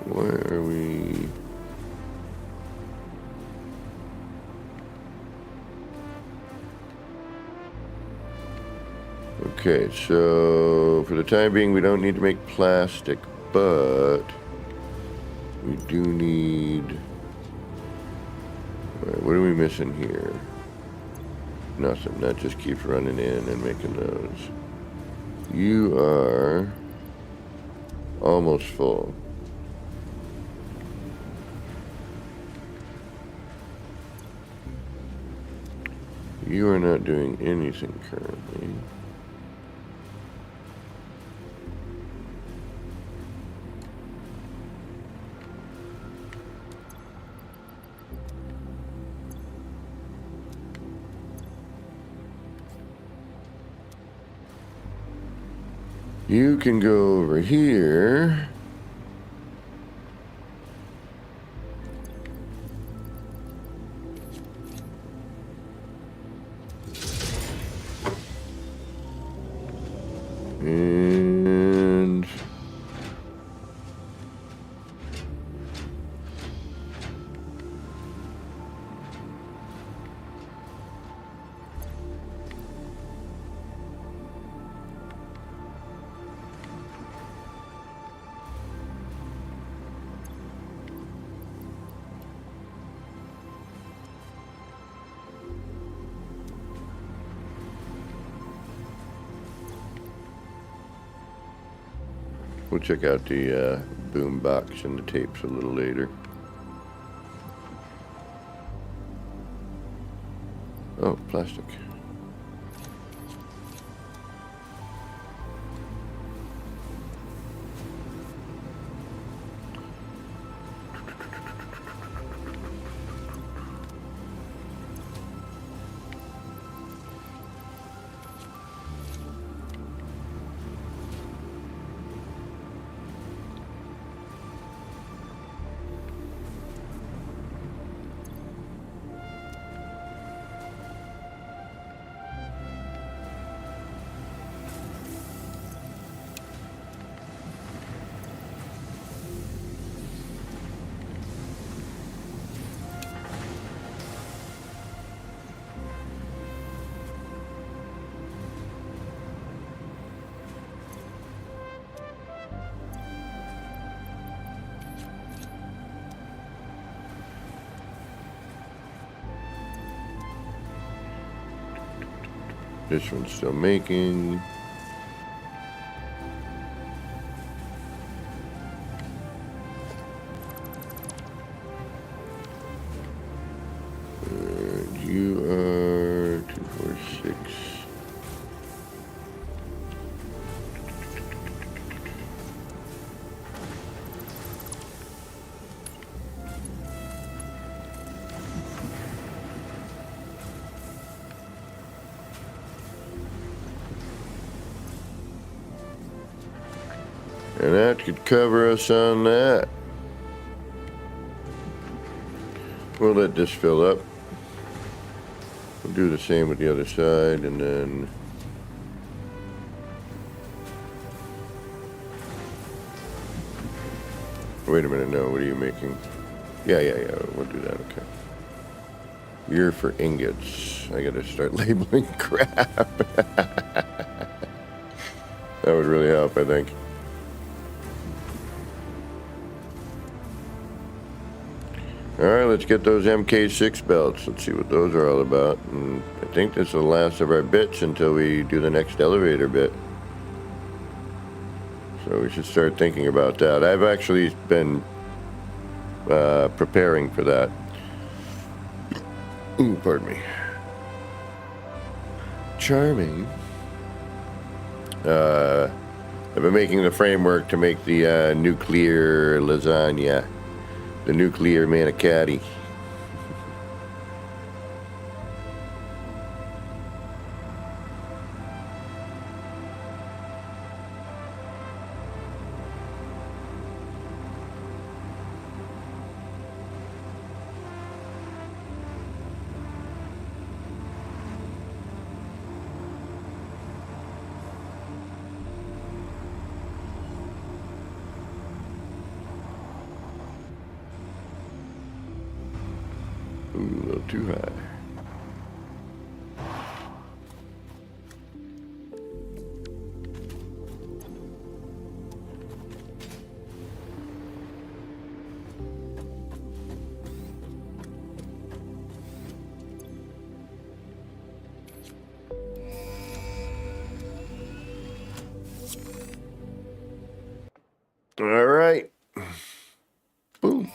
Where are we? Okay, so for the time being, we don't need to make plastic, but we do need... Right, what are we missing here? Nothing. That just keeps running in and making those. You are almost full. You are not doing anything currently. You can go over here. And we'll check out the boom box and the tapes a little later. Oh, plastic. This one's still making. You are 246. And that could cover us on that. We'll let this fill up. do the same with the other side, and then wait a minute, no, what are you making? Yeah, we'll do that, okay. You're for ingots. I gotta start labeling crap. That would really help, I think. Alright, let's get those MK6 belts. Let's see what those are all about. And I think this is the last of our bits until we do the next elevator bit. So we should start thinking about that. I've actually been preparing for that. Ooh, pardon me. Charming. I've been making the framework to make the nuclear lasagna. The nuclear manicotti. Ooh, a little too high. All right. Boom.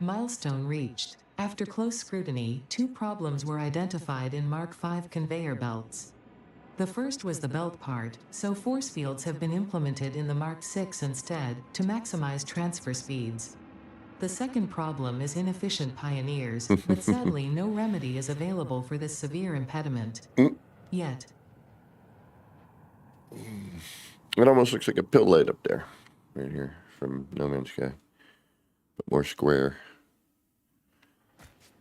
Milestone reached. After close scrutiny, 2 problems were identified in Mark V conveyor belts. The first was the belt part, so force fields have been implemented in the Mark VI instead, to maximize transfer speeds. The second problem is inefficient pioneers, but sadly no remedy is available for this severe impediment. Yet. It almost looks like a pill light up there. Right here from No Man's Sky. But more square.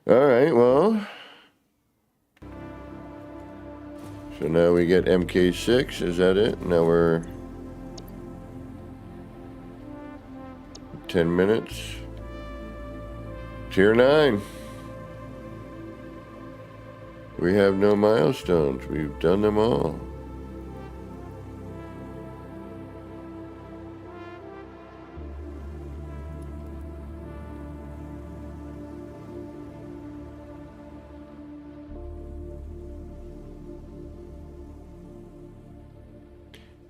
Alright, well. So now we get MK6. Is that it? Now we're 10 minutes. Tier 9. We have no milestones. We've done them all.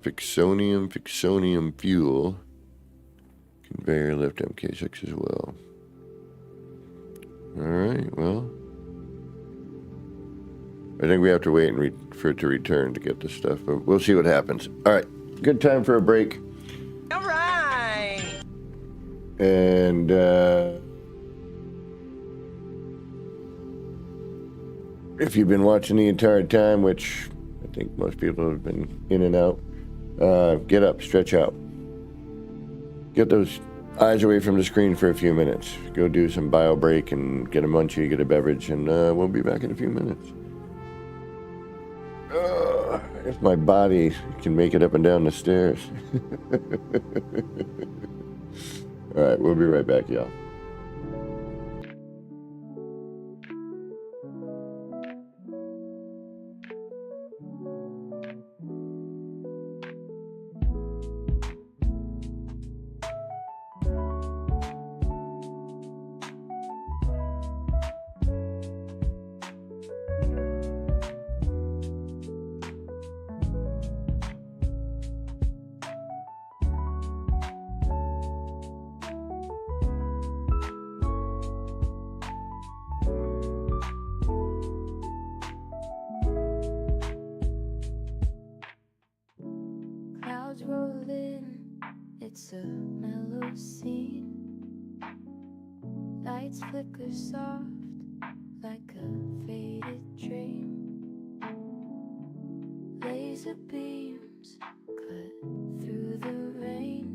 Fixonium fuel. Conveyor lift MK6 as well. Alright, well. I think we have to wait for it to return to get this stuff, but we'll see what happens. Alright, good time for a break. All right. And, if you've been watching the entire time, which I think most people have been in and out, get up, stretch out. Get those eyes away from the screen for a few minutes. Go do some bio break and get a munchie, get a beverage, and we'll be back in a few minutes. If my body can make it up and down the stairs. All right, we'll be right back, y'all. Clouds roll in, it's a mellow scene. Lights flicker soft like a faded dream. Laser beams cut through the rain.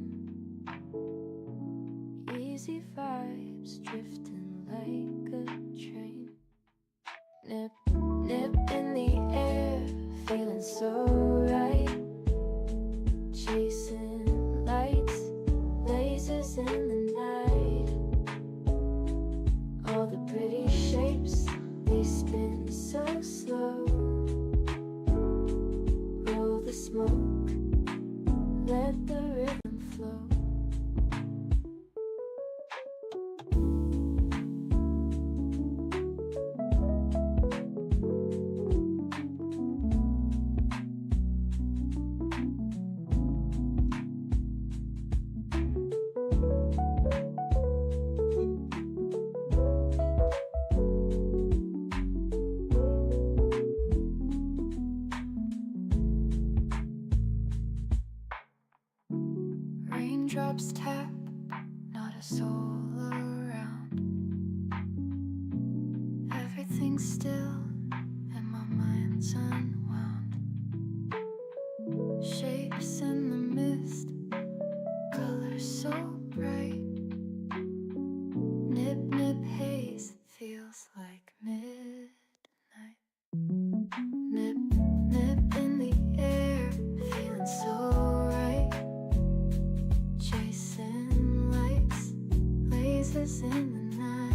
Everything's still and my mind's unwound. Shapes in the mist, colors so bright. Nip, nip, haze, feels like midnight. Nip, nip in the air, feeling so right. Chasing lights, lasers in the night.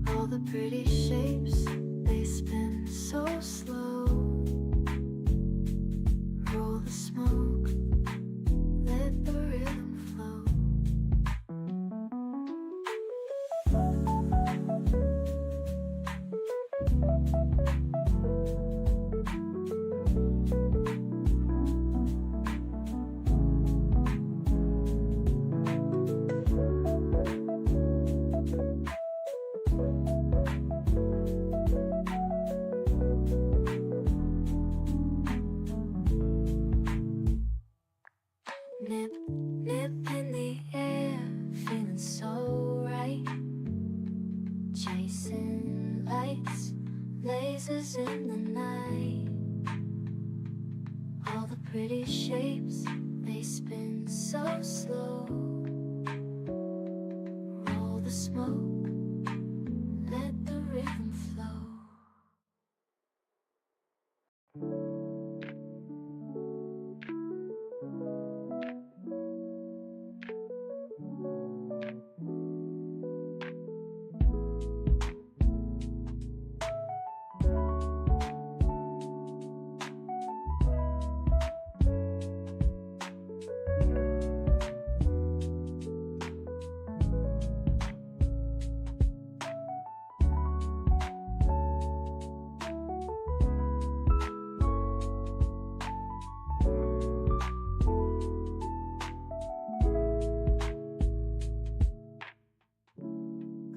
All the pretty shapes, they spin so slow. Roll the smoke, let the rhythm flow. Nip, nip in the air, feeling so right. Chasing lights, lasers in the night. All the pretty shapes, they spin so slow. Roll the smoke, let the rhythm flow.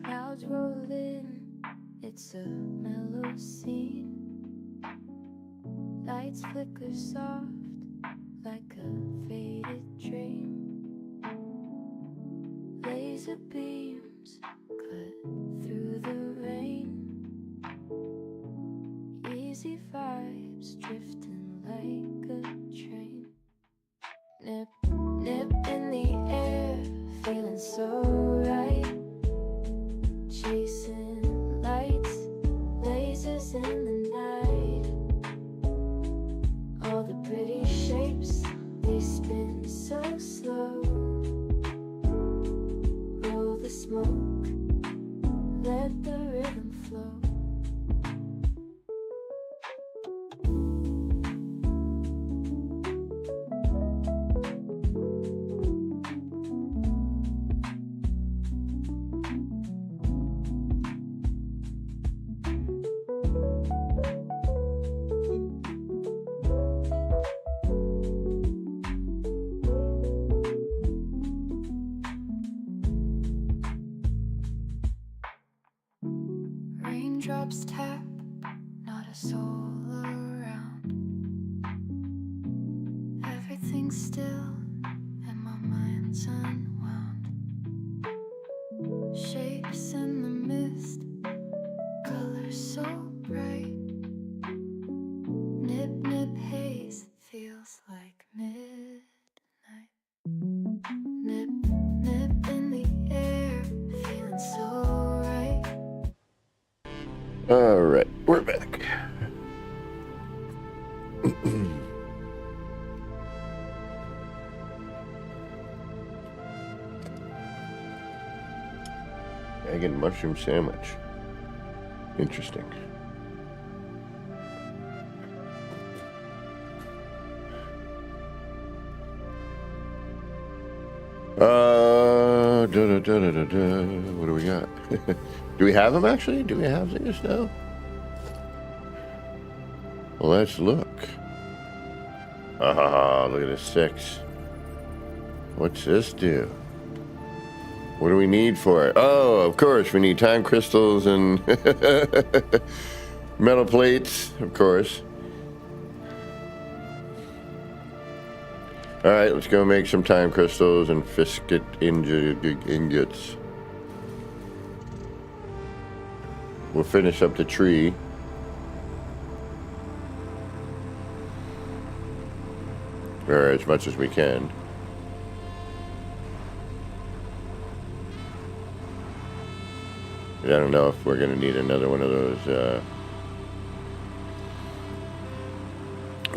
Clouds roll in, it's a mellow scene. Lights flicker soft like a faded dream. Laser beams cut through the rain. Easy vibes drifting like a train. Nip, nip in the air, feeling so right. Chasing lights, lasers in the night. All the pretty shapes, they spin so slow. Roll the smoke, let the rhythm flow. Raindrops tap, not a soul around. Everything's still and my mind's unwound. Shapes in the mist, colors so bright. Nip, nip, haze, feels like midnight. Nip, nip in the air, feeling so right. All right, we're back. Egg and mushroom sandwich. Interesting. What do we got? Do we have them actually? Do we have these now? Well, let's look. Ah, look at this 6. What's this do? What do we need for it? Oh, of course, we need time crystals and metal plates, of course. All right, let's go make some time crystals and fisket ingots. we'll finish up the tree. Or as much as we can. I don't know if we're going to need another one of those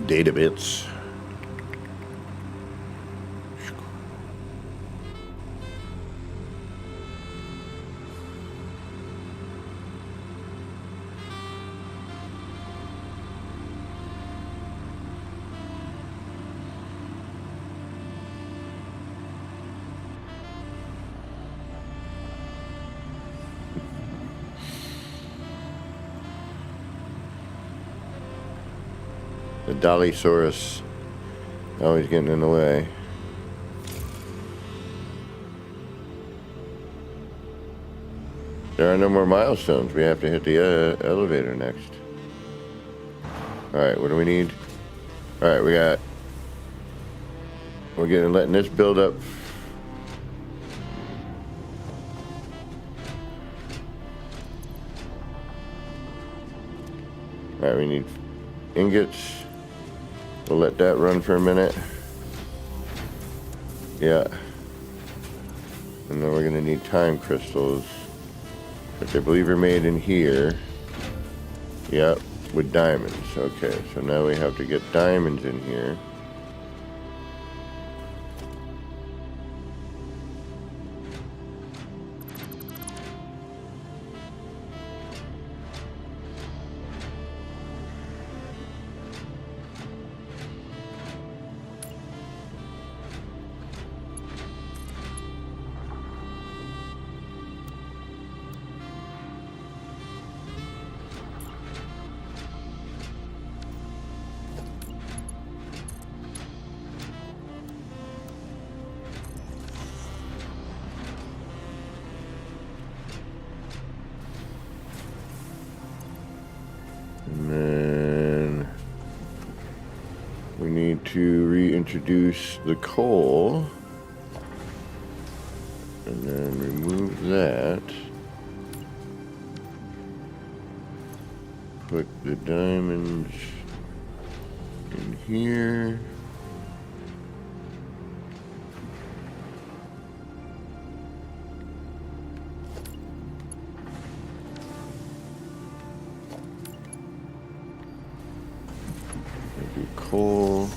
data bits. The Dollysaurus always getting in the way. There are no more milestones. We have to hit the elevator next. Alright, what do we need? Alright, we're letting this build up. Alright, we need ingots. We'll let that run for a minute. Yeah. And then we're going to need time crystals, which I believe are made in here. Yep, with diamonds. Okay, so now we have to get diamonds in here. And then we need to reintroduce the coal. And then remove that. Put the diamonds in here. Coal,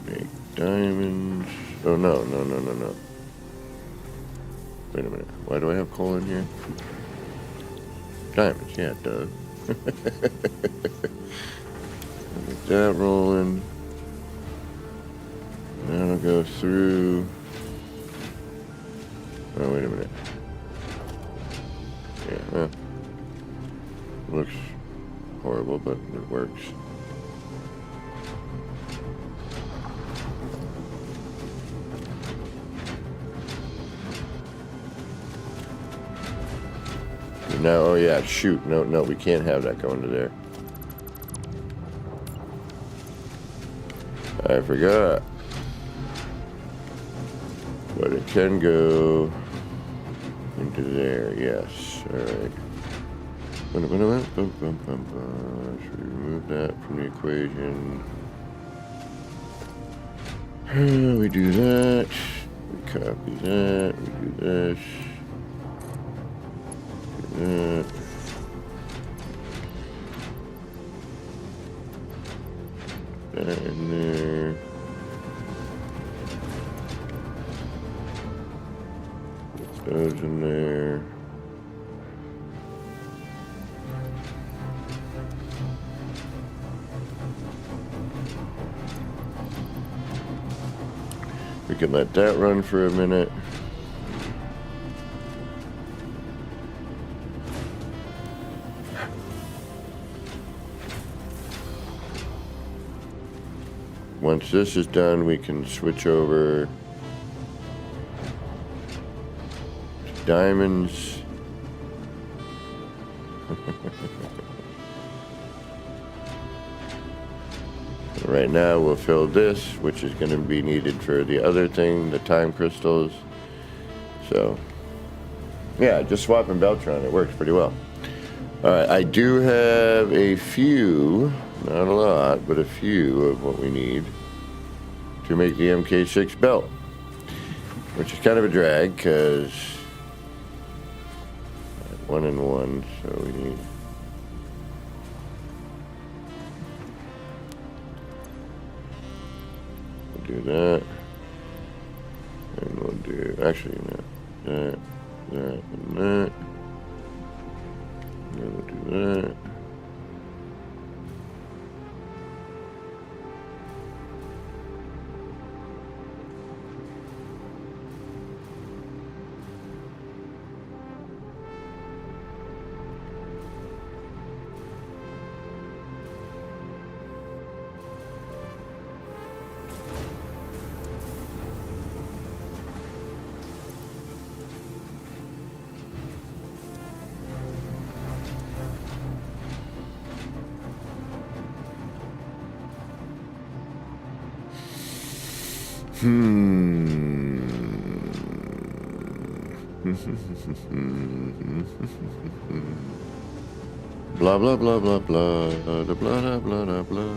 make diamonds. Oh no. Wait a minute. Why do I have coal in here? Diamonds, yeah, it does. Get that rolling. That'll go through. Oh, wait a minute. Yeah, well, looks horrible, but it works. No, oh yeah, shoot. No, we can't have that going to there. I forgot. But it can go into there, yes. Alright. Should we remove that from the equation? We do that. We copy that. We do this. Do that. That in there. Put those in there. We can let that run for a minute. Once this is done, we can switch over to diamonds. Right now we'll fill this, which is going to be needed for the other thing, the time crystals. So Yeah, just swapping belts around. It works pretty well. Alright, I do have a few, not a lot, but a few of what we need to make the MK6 belt. Which is kind of a drag, because 1 and 1, so we need... We'll do that. And we'll do... Actually, no. That, and that. And then we'll do that. Blah blah blah blah blah blah blah blah blah blah.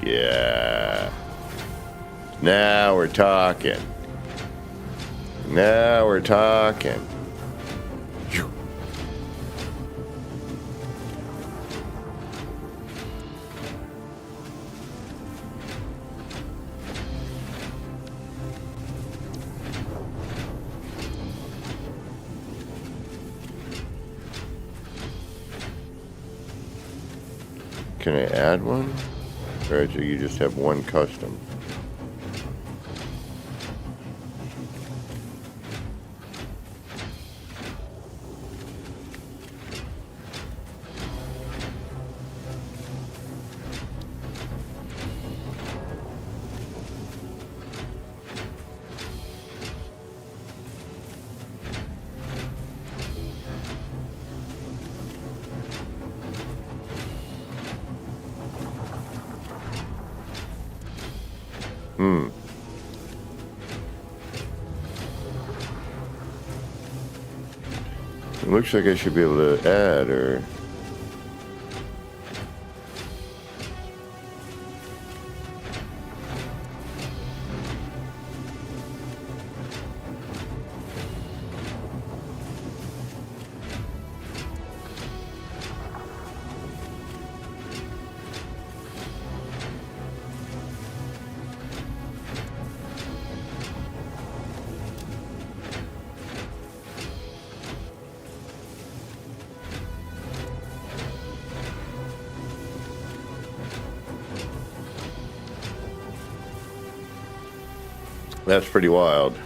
Yeah. Now we're talking. Now we're talking. Can I add one? Or do you just have one custom? It looks like I should be able to add, or... That's pretty wild.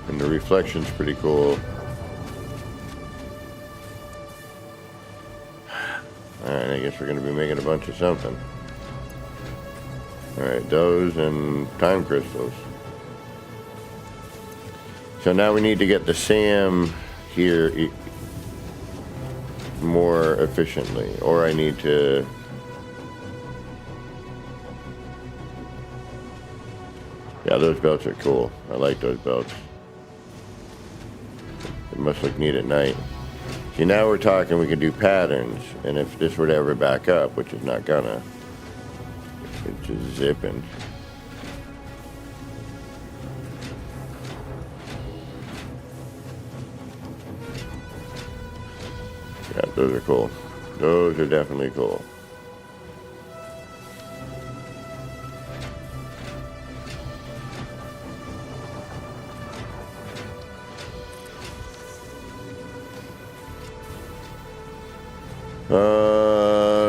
And the reflection's pretty cool. Alright, I guess we're going to be making a bunch of something. Alright, those and time crystals. So now we need to get the SAM here more efficiently, or I need to... Yeah, those belts are cool. I like those belts. It must look neat at night. See, now we're talking we can do patterns, and if this were to ever back up, which is not gonna, it's just zipping. Yeah, those are cool. Those are definitely cool.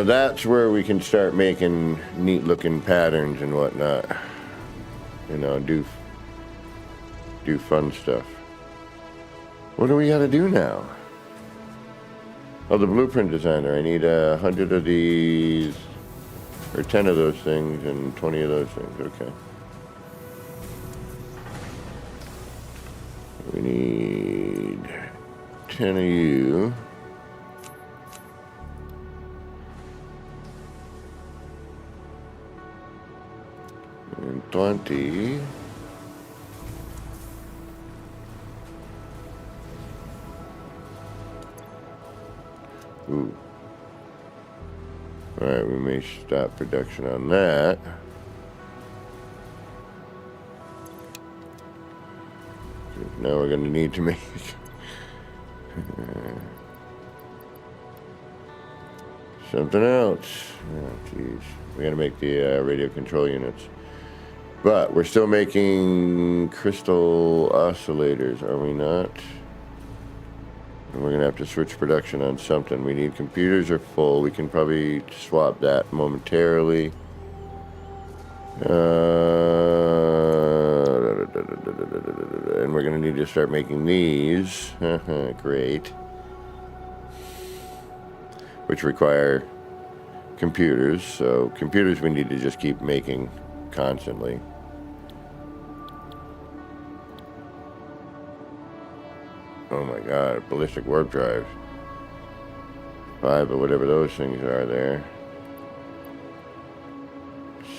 That's where we can start making neat looking patterns and whatnot. You know, do fun stuff. What do we gotta do now? Oh, the blueprint designer. I need 100 of these, or 10 of those things, and 20 of those things. Okay. We need 10 of you. And 20. Ooh. Alright, we may stop production on that. Now we're going to need to make something else. Oh, jeez. We got to make the radio control units. But we're still making crystal oscillators, are we not? And we're going to have to switch production on something. We need computers are full. We can probably swap that momentarily. And we're going to need to start making these. Great. Which require computers. So computers we need to just keep making constantly. Oh my god, ballistic warp drives. 5 or whatever those things are there.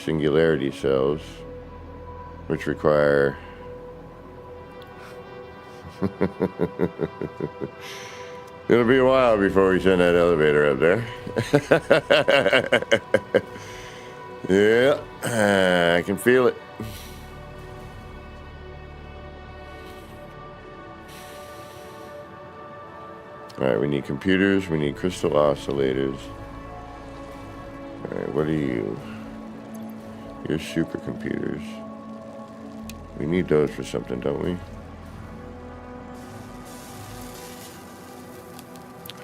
Singularity cells, which require it'll be a while before we send that elevator up there. Yeah, I can feel it. Alright, we need computers, we need crystal oscillators. Alright, what are you? You're supercomputers. We need those for something, don't we?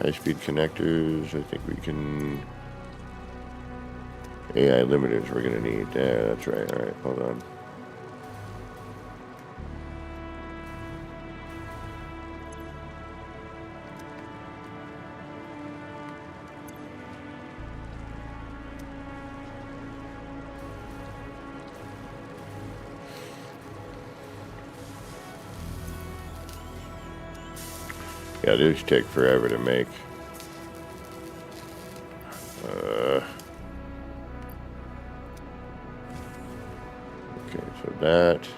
High-speed connectors, I think we can... AI limiters we're gonna need. Yeah, that's right. Alright, hold on. Yeah, these take forever to make. Okay, so that.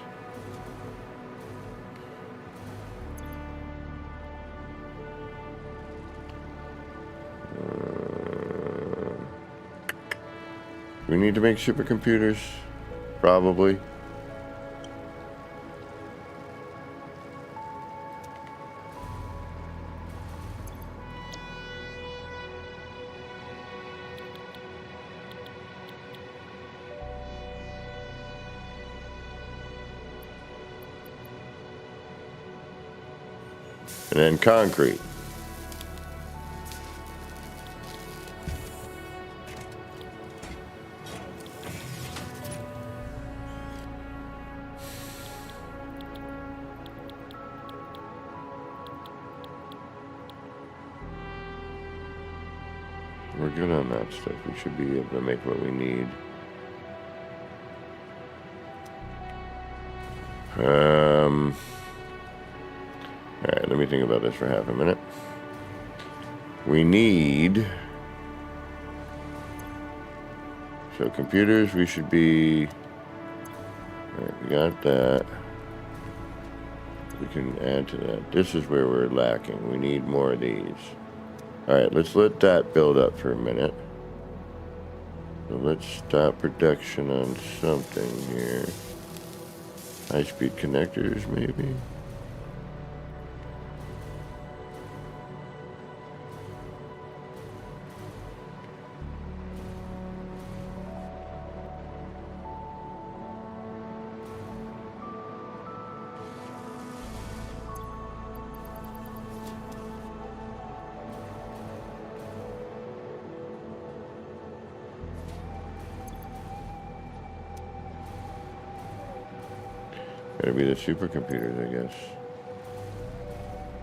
We need to make supercomputers, probably. And then concrete. We're good on that stuff. We should be able to make what we need. Alright, let me think about this for half a minute. We need... So computers, we should be... Alright, we got that. We can add to that. This is where we're lacking. We need more of these. Alright, let's let that build up for a minute. So let's stop production on something here. High-speed connectors, maybe? Gotta be the supercomputers, I guess.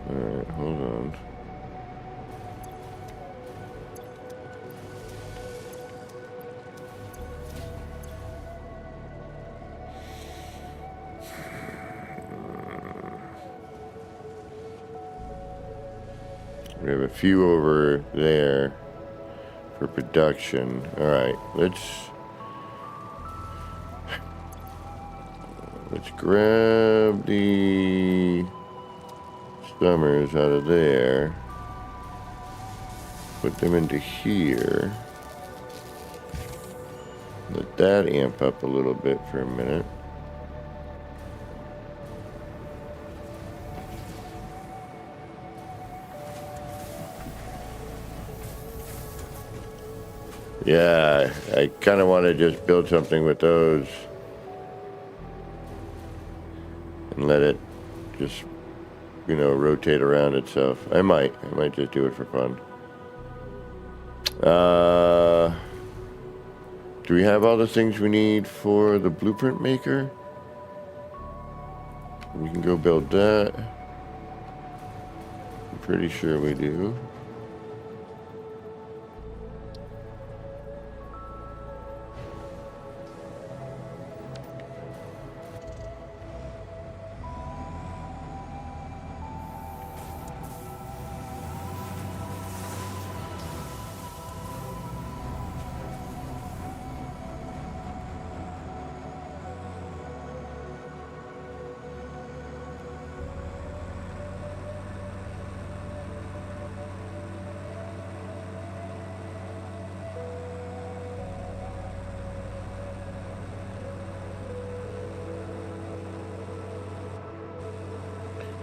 Alright, hold on. We have a few over there for production. Alright, let's grab the Summers out of there. Put them into here. Let that amp up a little bit for a minute. Yeah, I kind of want to just build something with those and let it just, you know, rotate around itself. I might just do it for fun. Do we have all the things we need for the blueprint maker? We can go build that. I'm pretty sure we do.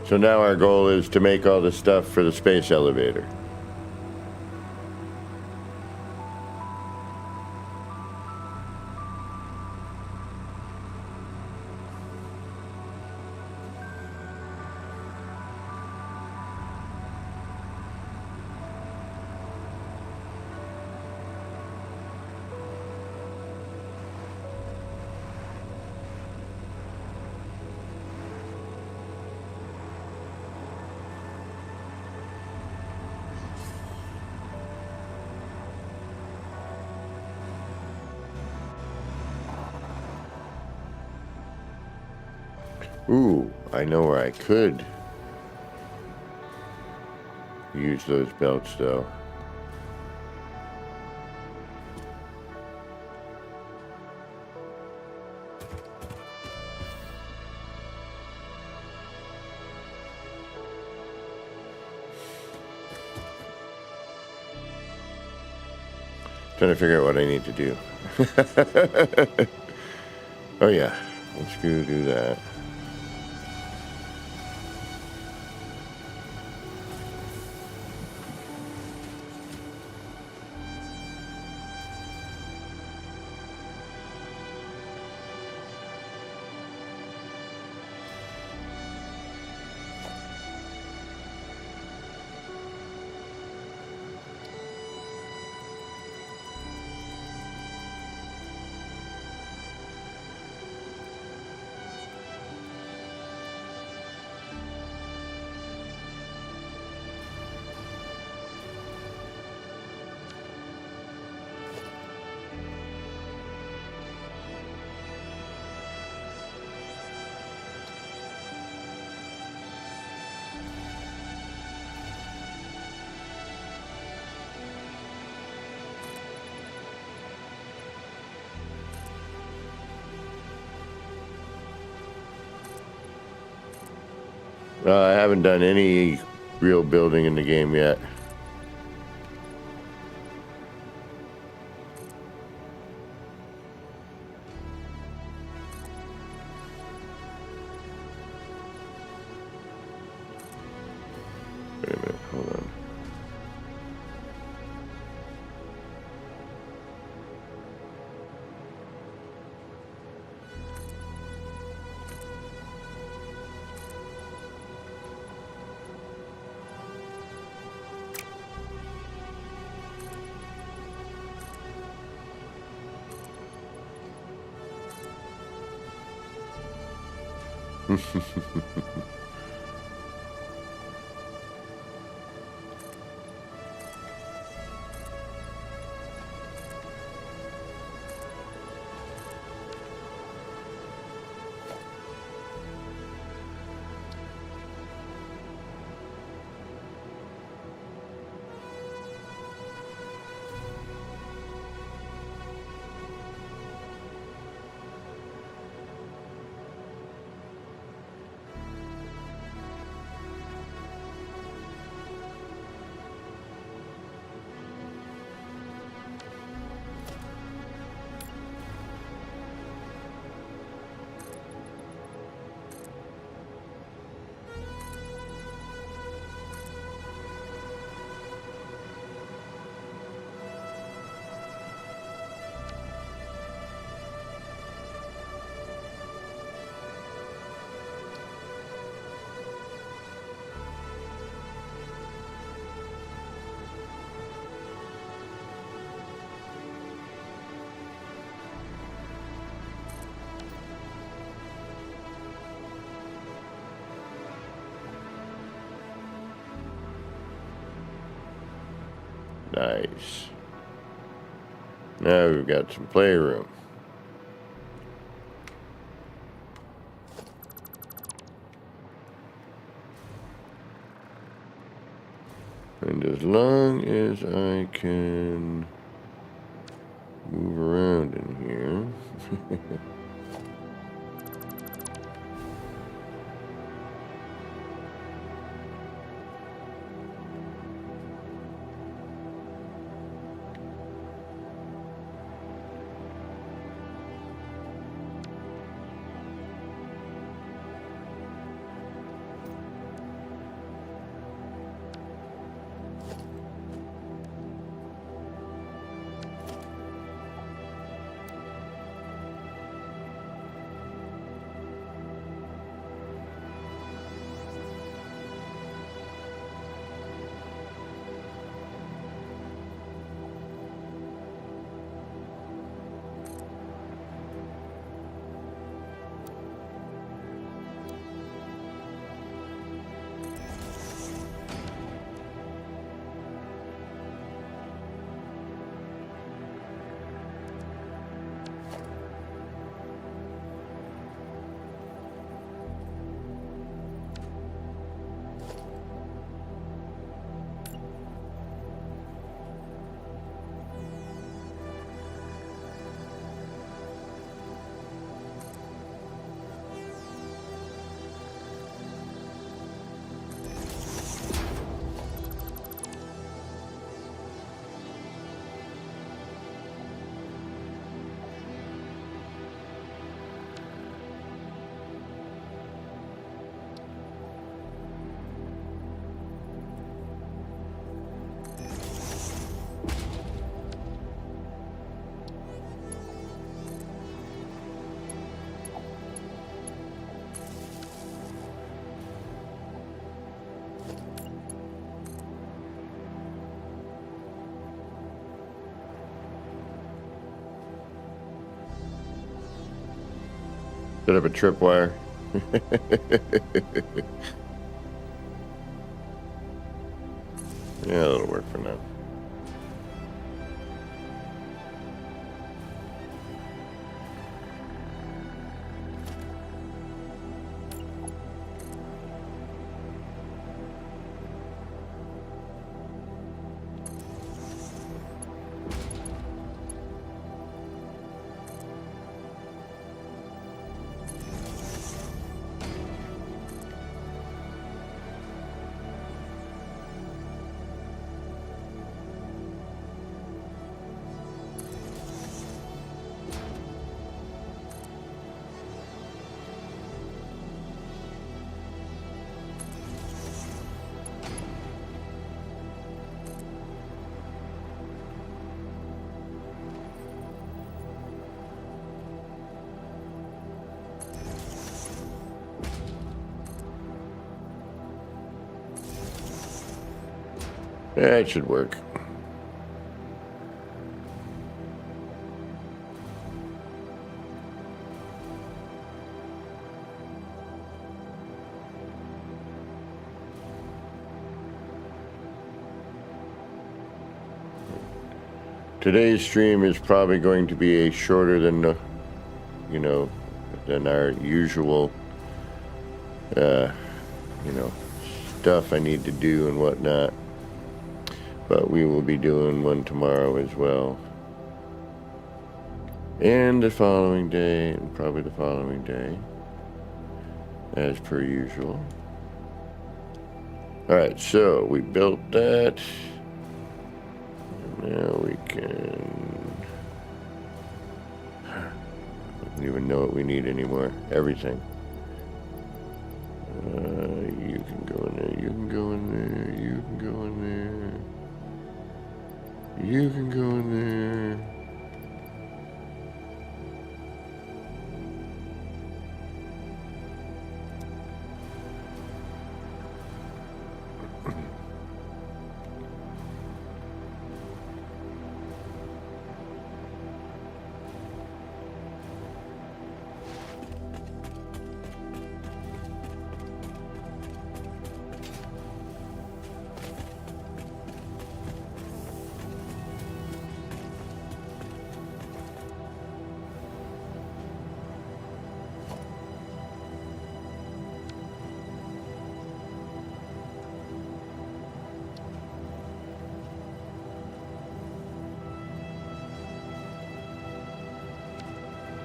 So now our goal is to make all the stuff for the space elevator. Ooh, I know where I could use those belts though. Trying to figure out what I need to do. Oh yeah, let's go do that. I haven't done any real building in the game yet. Wait a minute, hold on. Nice. Now we've got some playroom. And as long as I can move around in here. Set up a tripwire. Yeah, that'll work for now. That should work. Today's stream is probably going to be a shorter than, than our usual, stuff I need to do and whatnot. But we will be doing one tomorrow as well. And the following day, and probably the following day, as per usual. Alright, so we built that. Now we can... I don't even know what we need anymore. Everything. You can go in there, you can go in there, you can go in there. You can go in there.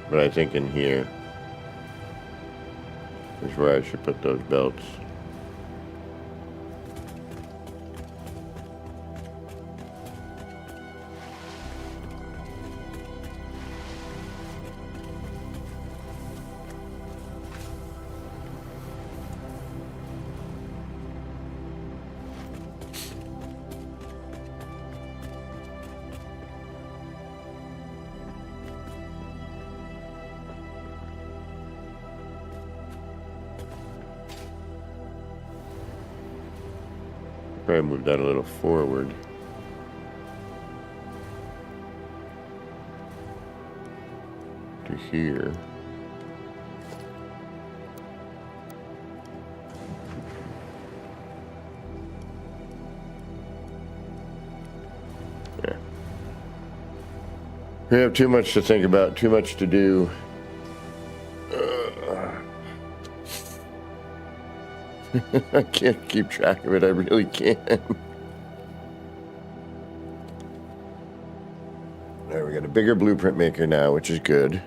But I think in here is where I should put those belts. Probably move that a little forward. To here. Yeah. We have too much to think about, too much to do. I can't keep track of it, I really can't. Alright, we got a bigger blueprint maker now, which is good.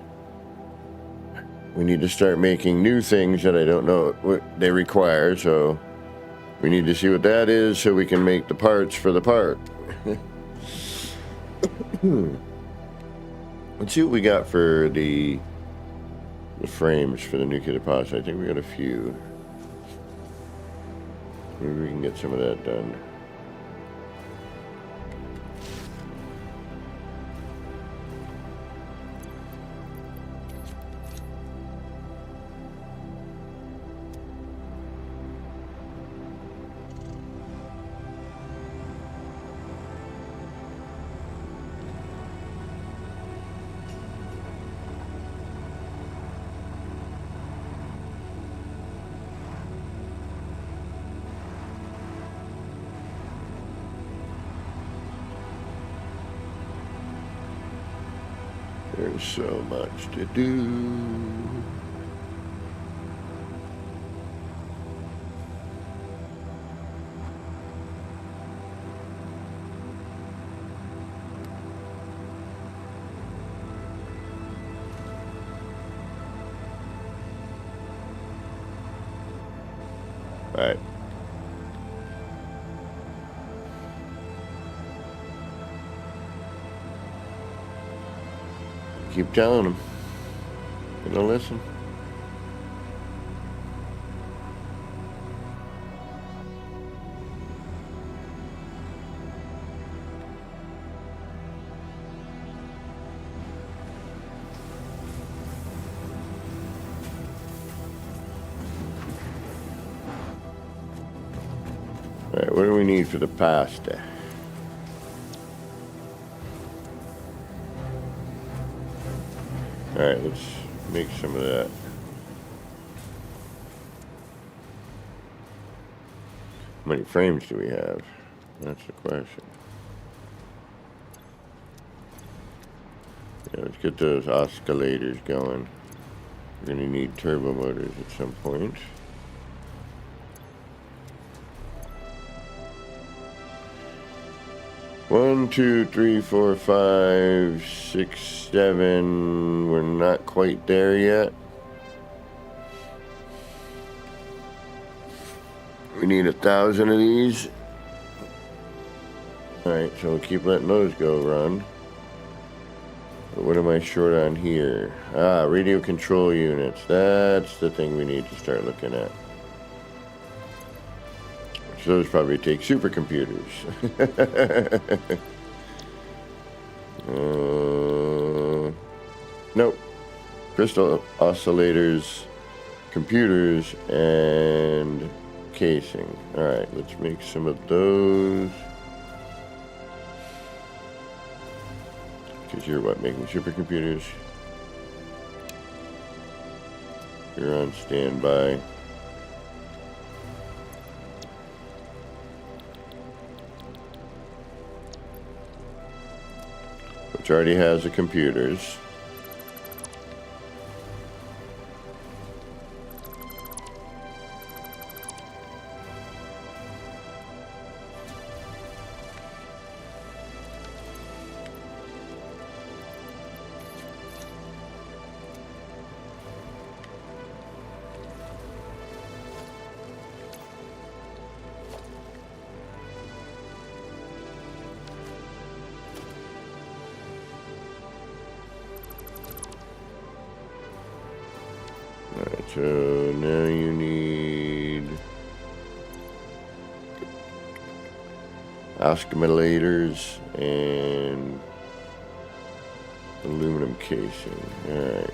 We need to start making new things that I don't know what they require, so we need to see what that is so we can make the parts for the part. Let's see what we got for the frames for the nuclear deposit. I think we got a few. Maybe we can get some of that done. There's so much to do. All right. Keep telling them. They don't listen. All right, what do we need for the pasta? All right, let's make some of that. How many frames do we have? That's the question. Let's get those oscillators going. We're going to need turbo motors at some point. One, two, three, four, 5, 6, 7. We're not quite there yet. We need 1,000 of these. Alright, so we'll keep letting those go run. But what am I short on here? Ah, radio control units. That's the thing we need to start looking at. So those probably take supercomputers. Nope. Crystal oscillators, computers, and casing. Alright, let's make some of those. Because you're what, making supercomputers? You're on standby. Which already has the computers. Alright, so now you need oscillators and aluminum casing. Alright.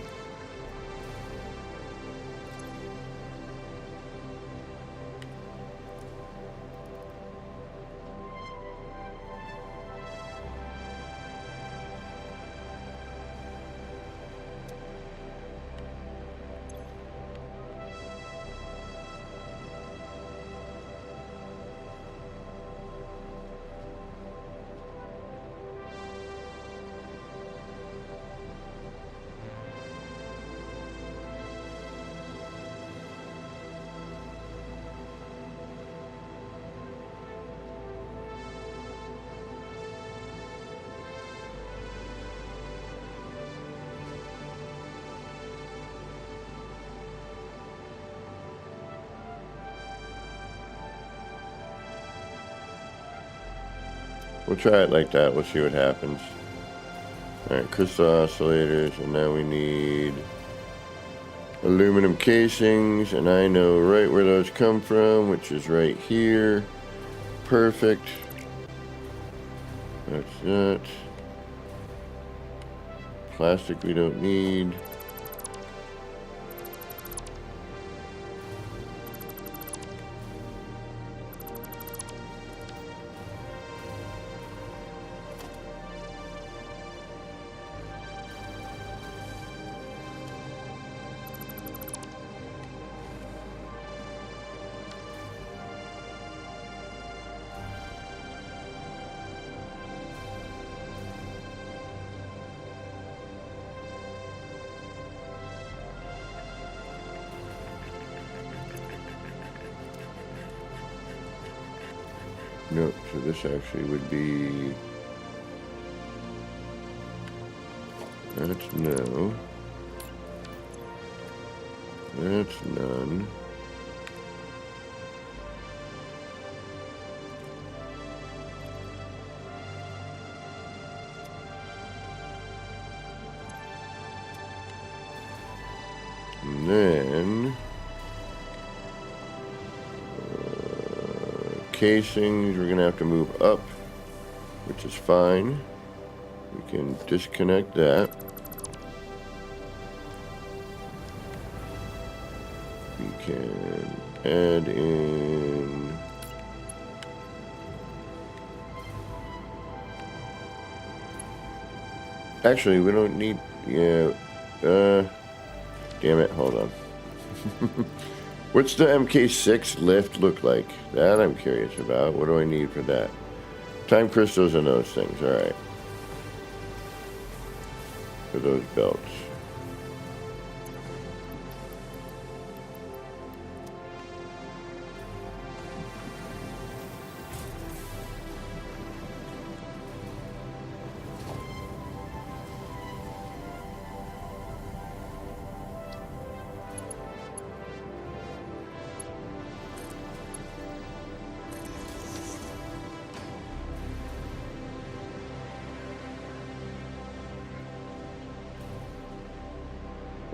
We'll try it like that. We'll see what happens. Alright, crystal oscillators, and now we need aluminum casings, and I know right where those come from, which is right here. Perfect. That's that. Plastic we don't need. Nope, so this actually would be... That's no. That's none. And then... casings, we're going to have to move up, which is fine. We can disconnect that. We can add in actually we don't need damn it, hold on. What's the MK6 lift look like? That I'm curious about. What do I need for that? Time crystals and those things. Alright. for those belts.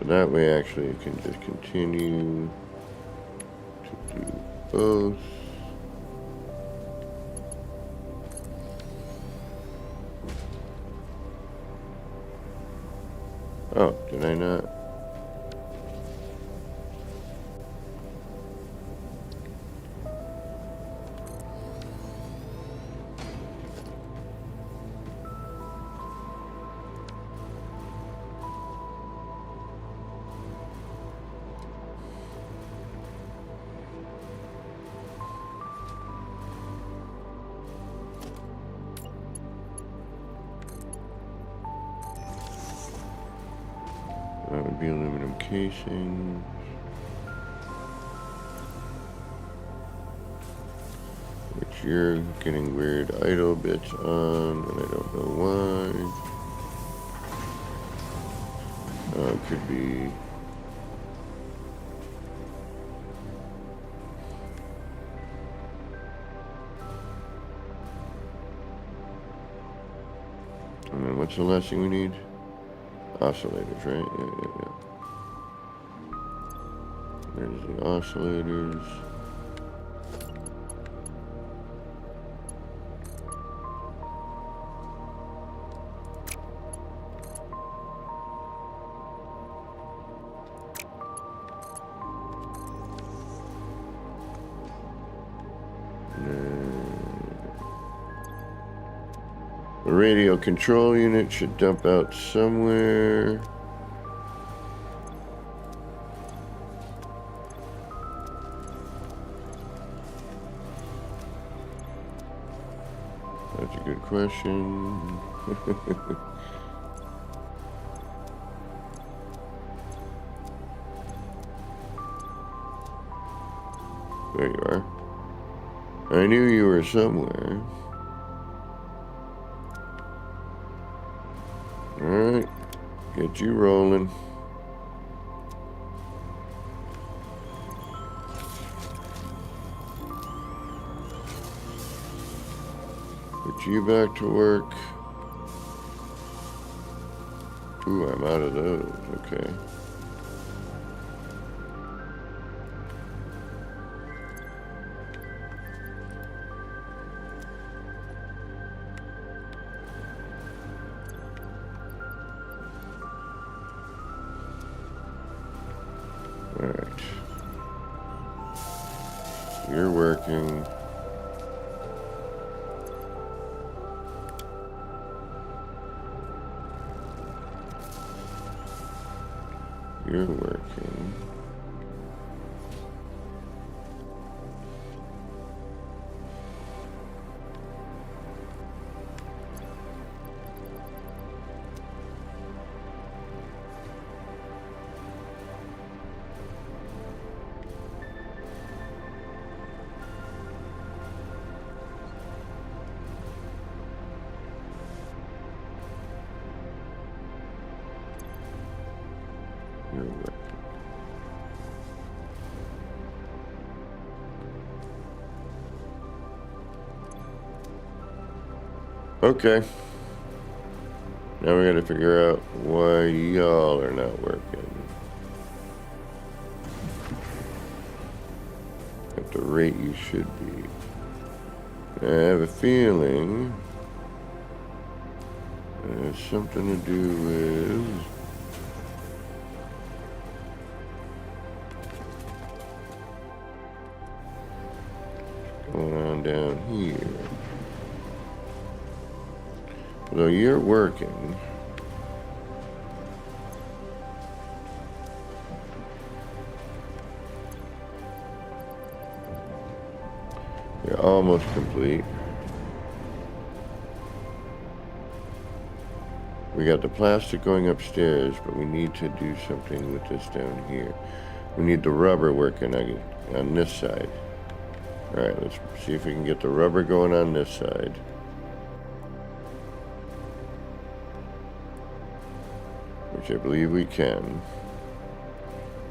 That way, actually, you can just continue to do both. Oh, did I not? That would be aluminum casing. Which you're getting weird idle bits on, and I don't know why. It could be. And then what's the last thing we need? Oscillators, right? Yeah. There's the oscillators. The radio control unit should dump out somewhere. That's a good question. There you are. I knew you were somewhere. Alright, get you rolling. Get you back to work. Ooh, I'm out of those, okay. Alright. You're working. You're working. You're working. Okay. Now we gotta figure out why y'all are not working. At the rate you should be. I have a feeling it has something to do with going on down here. Although you're working, you're almost complete. We got the plastic going upstairs, but we need to do something with this down here. We need the rubber working on this side. Alright, let's see if we can get the rubber going on this side. Which I believe we can.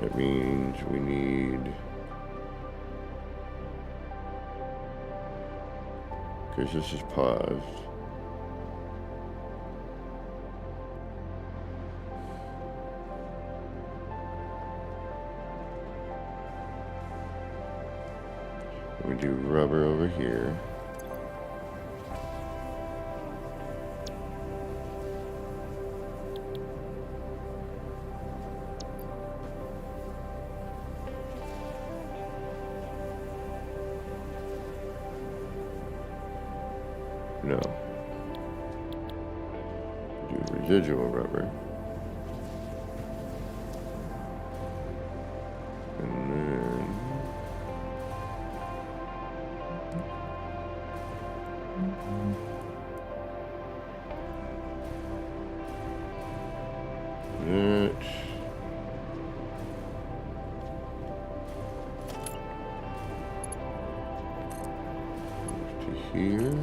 That means we need... because this is paused. We do rubber over here. No. Do residual rubber. And then that. To here.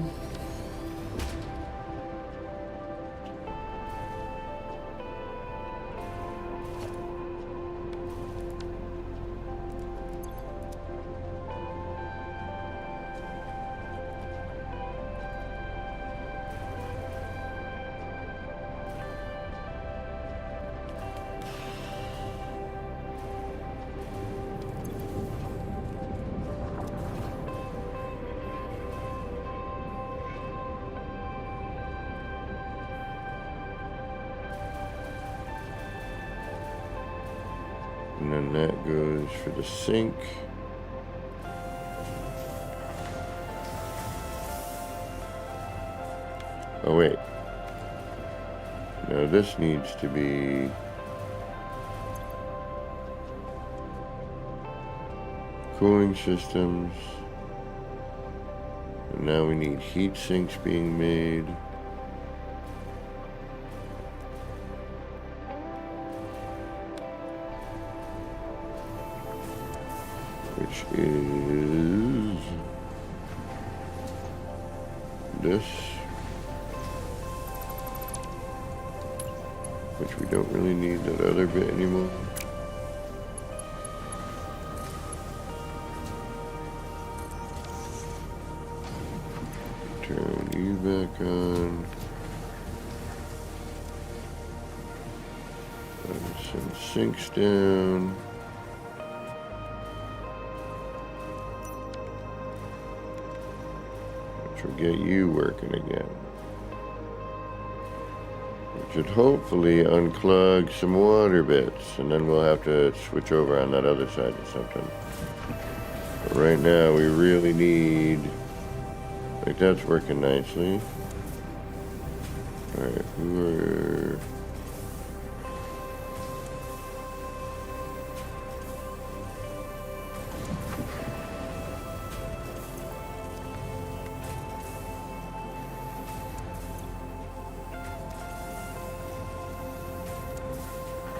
And then that goes for the sink. Oh wait. No, this needs to be cooling systems. And now we need heat sinks being made. Which is this, which we don't really need that other bit anymore. Turn you back on. Some sinks down. Which will get you working again. Which should hopefully unclog some water bits, and then we'll have to switch over on that other side or something. But right now we really need, like, that's working nicely. Alright, who are...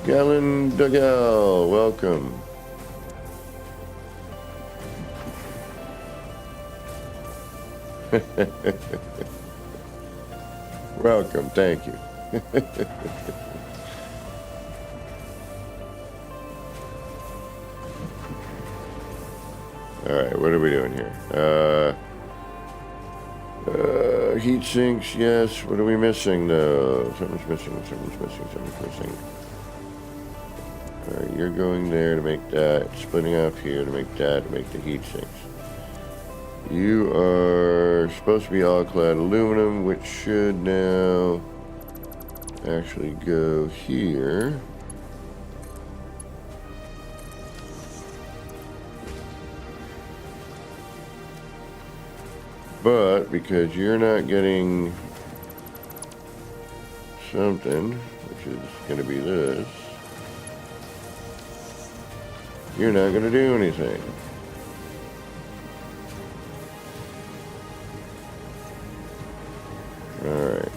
Gallon Dougal, welcome. Welcome, thank you. Alright, what are we doing here? Heat sinks, yes. What are we missing though? Something's missing. Alright, you're going there to make that, splitting off here to make that, to make the heat sinks. You are supposed to be all clad aluminum, which should now actually go here. But because you're not getting something, which is going to be this, you're not going to do anything. Alright.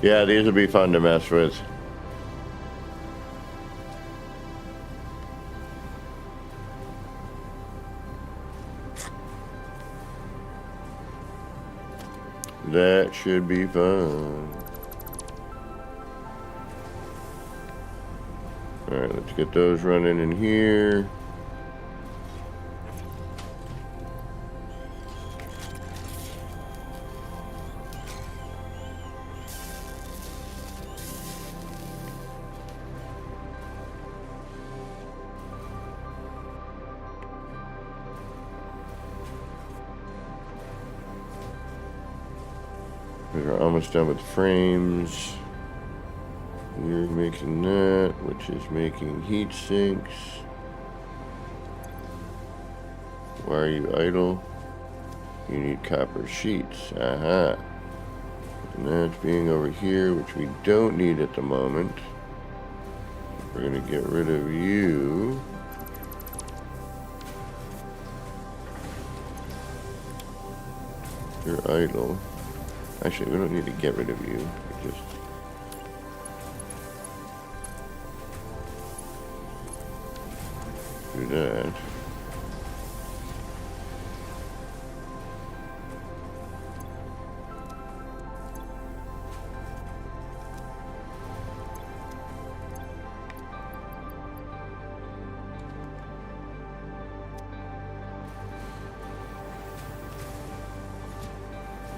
Yeah, these will be fun to mess with. That should be fun. Alright, let's get those running in here. We're almost done with frames. You're making that, which is making heat sinks. Why are you idle? You need copper sheets. Aha. And that's being over here, which we don't need at the moment. We're going to get rid of you. You're idle. Actually, we don't need to get rid of you. We just do that.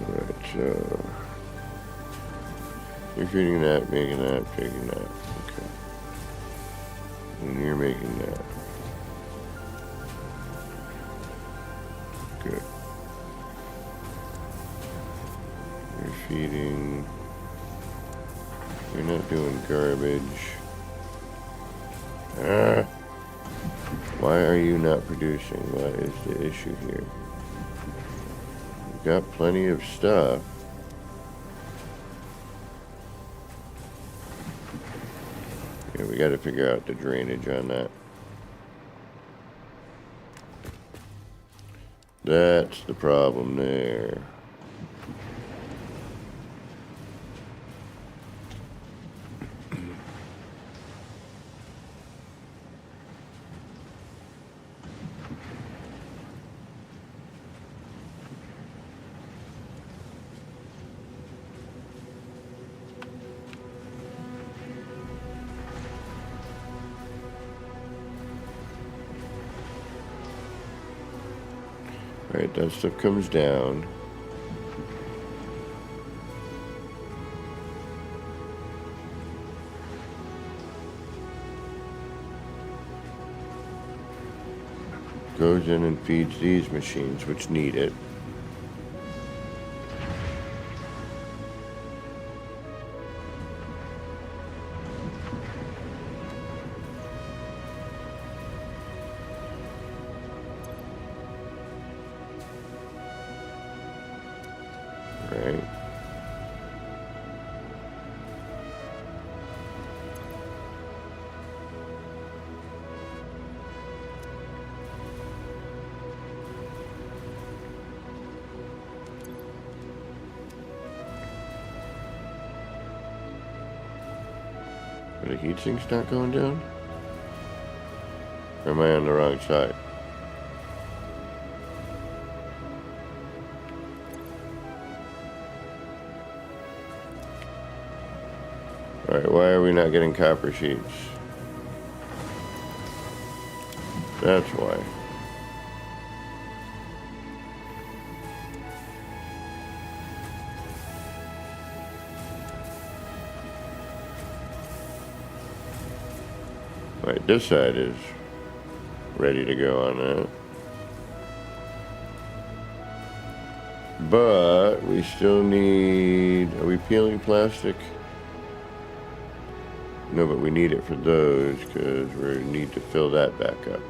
Alright, so you're feeding that, making that, taking that. Okay. And you're making that. Good. You're feeding. You're not doing garbage. Ah! Why are you not producing? What is the issue here? You've got plenty of stuff. Yeah, we got to figure out the drainage on that. That's the problem there. Alright, that stuff comes down. Goes in and feeds these machines, which need it. Right. Are the heat sinks not going down? Or am I on the wrong side? Alright, why are we not getting copper sheets? That's why. Right, this side is ready to go on that. But we still need... Are we peeling plastic? No, but we need it for those because we need to fill that back up.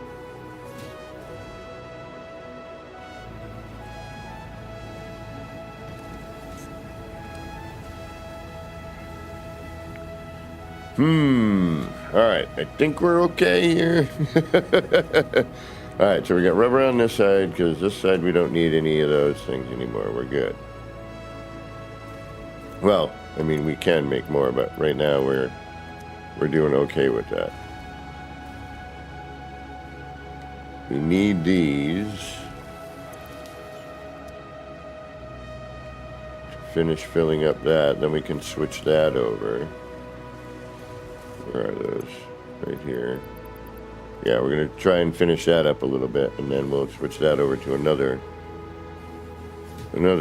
Alright, I think we're okay here. Alright, so we got rubber on this side because this side we don't need any of those things anymore. We're good. Well, I mean, we can make more, but right now we're doing okay with that. We need these to finish filling up that, then we can switch that over. Where are those? Right here. Yeah, we're going to try and finish that up a little bit, and then we'll switch that over to another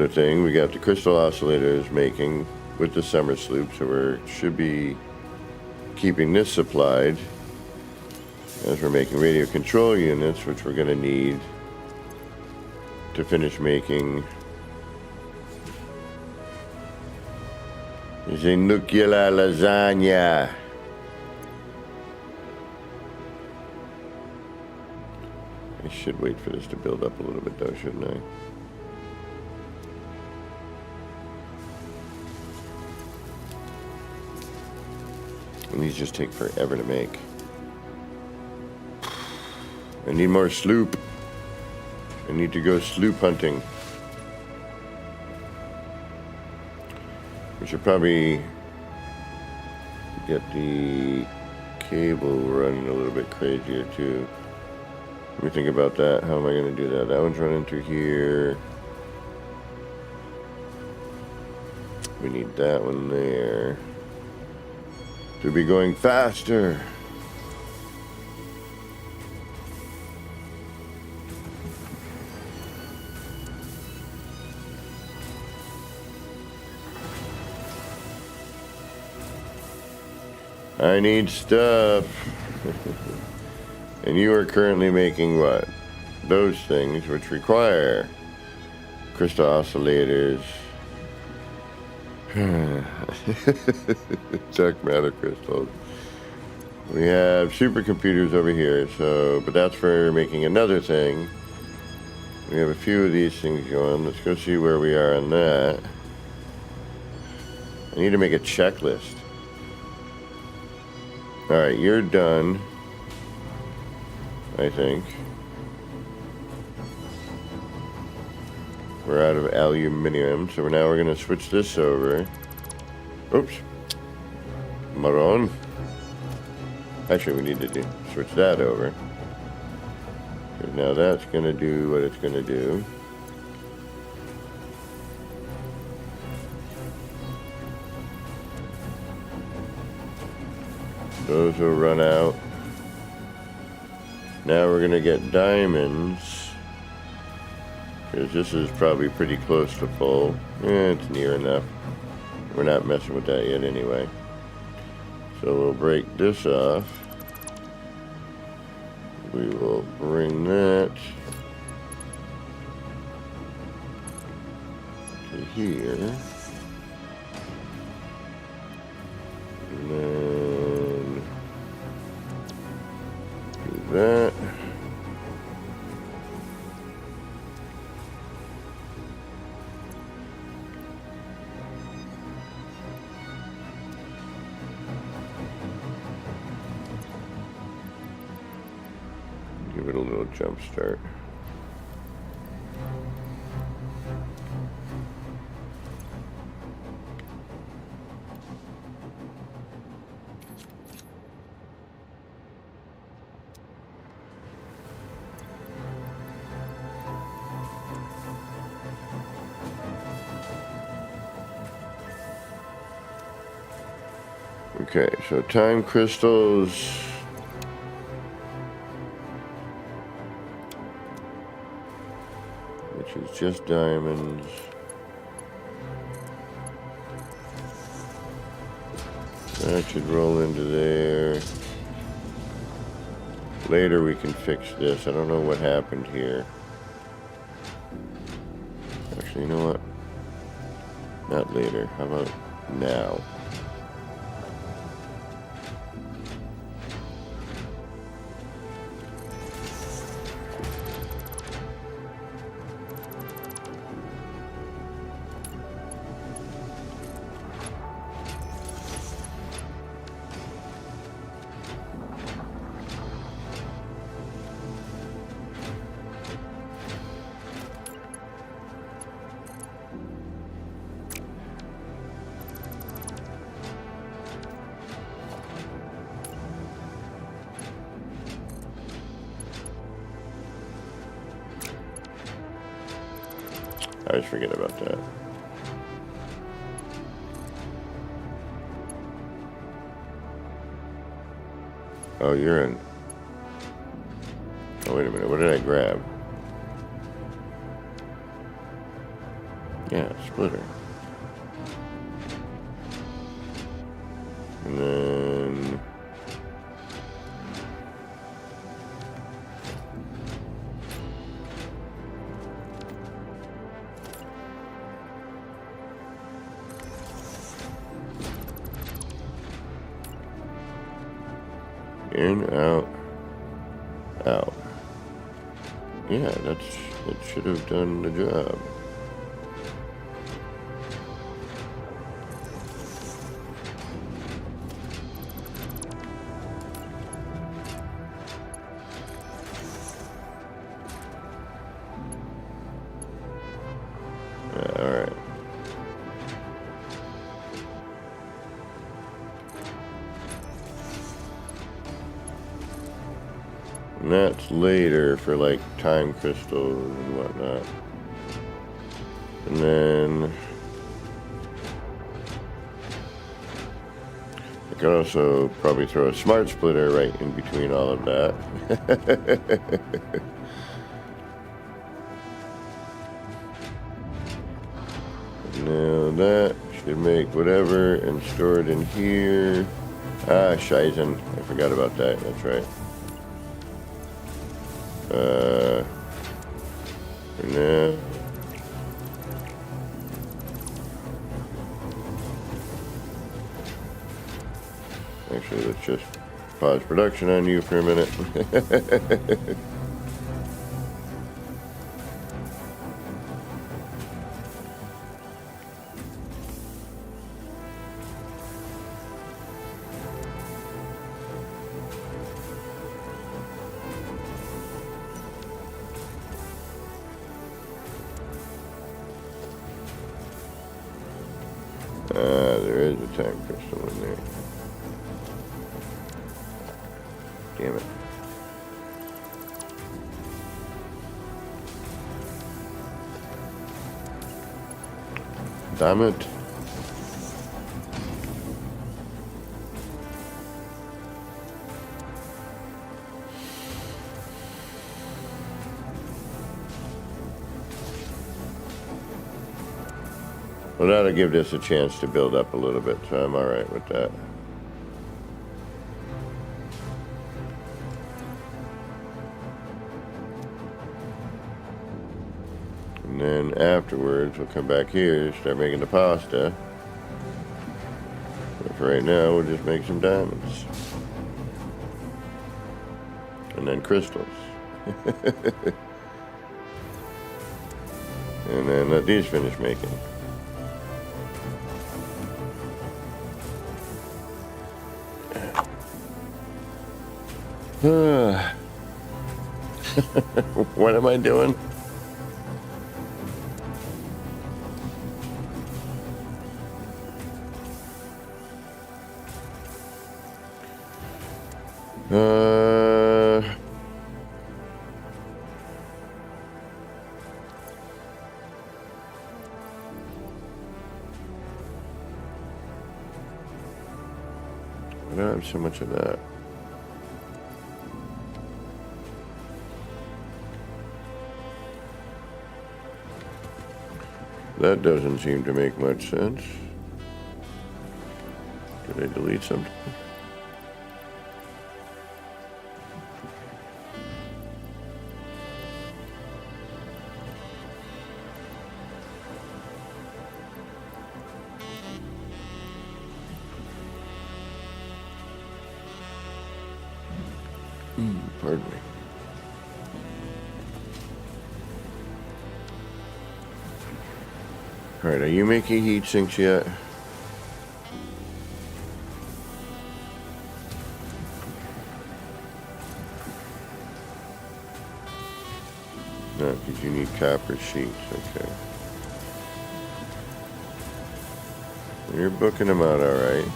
thing. We got the crystal oscillators making with the summer sloop, so we should be keeping this supplied as we're making radio control units, which we're going to need to finish making the nuclear lasagna. I should wait for this to build up a little bit though, shouldn't I? And these just take forever to make. I need more sloop. I need to go sloop hunting. We should probably get the cable running a little bit crazier too. Let me think about that. How am I going to do that? That one's running through here. We need that one there to be going faster. I need stuff. And you are currently making what? Those things which require crystal oscillators. Dark matter crystals. We have supercomputers over here, but that's for making another thing. We have a few of these things going. Let's go see where we are on that. I need to make a checklist. Alright, you're done. I think. We're out of aluminium, so now we're going to switch this over. Oops. Maroon. Actually, we need to switch that over. Because now that's going to do what it's going to do. Those will run out. Now we're going to get diamonds, because this is probably pretty close to full. It's near enough. We're not messing with that yet anyway. So we'll break this off. We will bring that to here. And then do that. Give it a little jump start. Okay, so time crystals. Which is just diamonds. That should roll into there. Later we can fix this. I don't know what happened here. Actually, you know what? Not later. How about now? just forget about that. Oh, you're in. Oh, wait a minute. What did I grab? Yeah, splitter. And then... in, out, out. Yeah, that should have done the job. All right. And that's later for like time crystals and whatnot. And then I could also probably throw a smart splitter right in between all of that. Now that should make whatever and store it in here. Ah, Shizen. I forgot about that. That's right. For now. Actually, let's just pause production on you for a minute. There is a time crystal in there. Damn it. Damn it. Well, that'll give this a chance to build up a little bit, so I'm alright with that. And then afterwards, we'll come back here, start making the pasta. But for right now, we'll just make some diamonds. And then crystals. And then let these finish making. What am I doing? I don't have so much of that. That doesn't seem to make much sense. Did I delete something? Pardon me. Alright, are you making heat sinks yet? No, because you need copper sheets, okay. You're booking them out alright.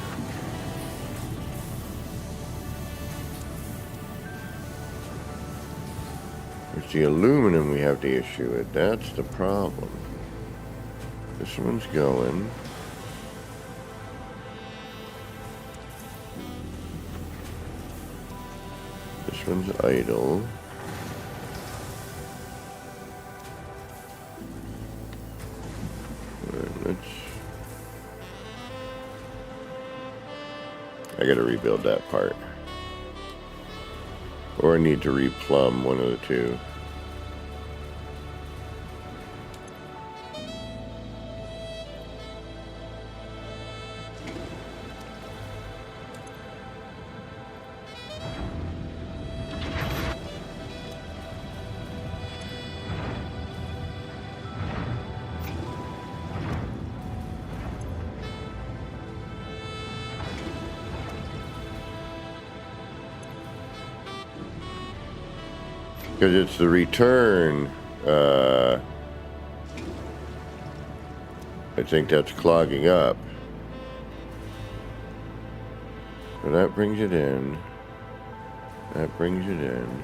It's the aluminum we have to issue it, that's the problem. This one's going. This one's idle. I gotta rebuild that part. Or I need to replumb, one of the two. Because it's the return, I think that's clogging up. So that brings it in. That brings it in.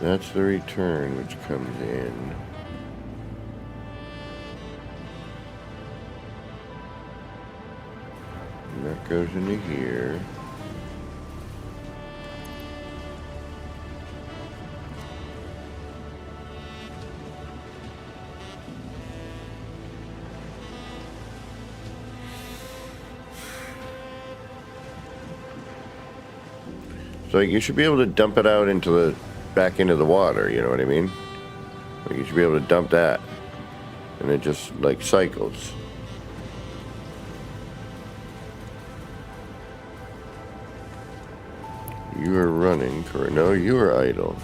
That's the return which comes in. And that goes into here. So you should be able to dump it out into the back into the water, you know what I mean? Like you should be able to dump that. And it just like cycles. You are running, correct? No, you are idle.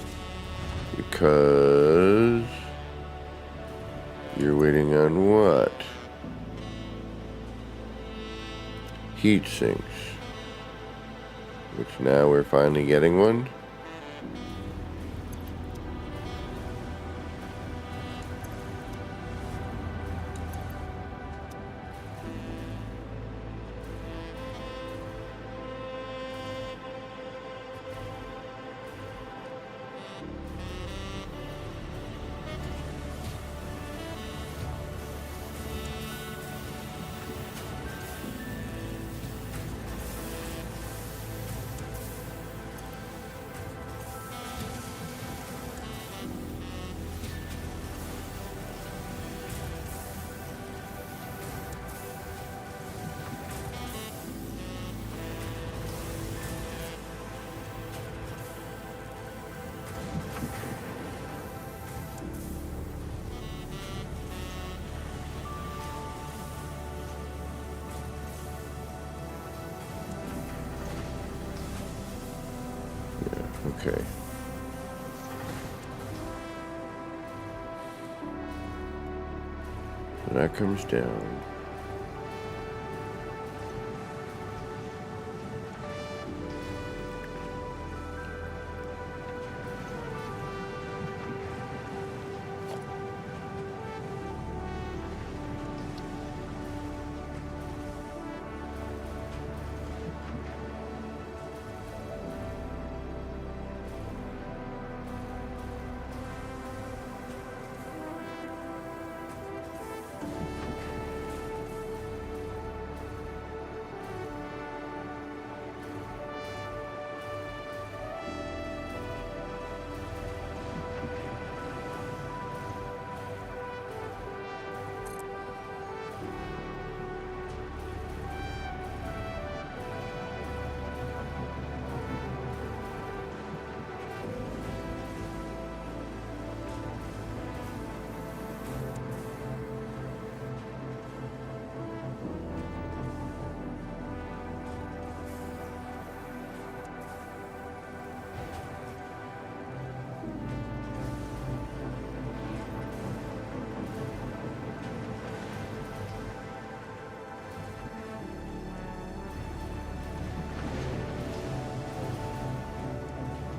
Because you're waiting on what? Heat sinks. Which now we're finally getting one. Okay. So that comes down.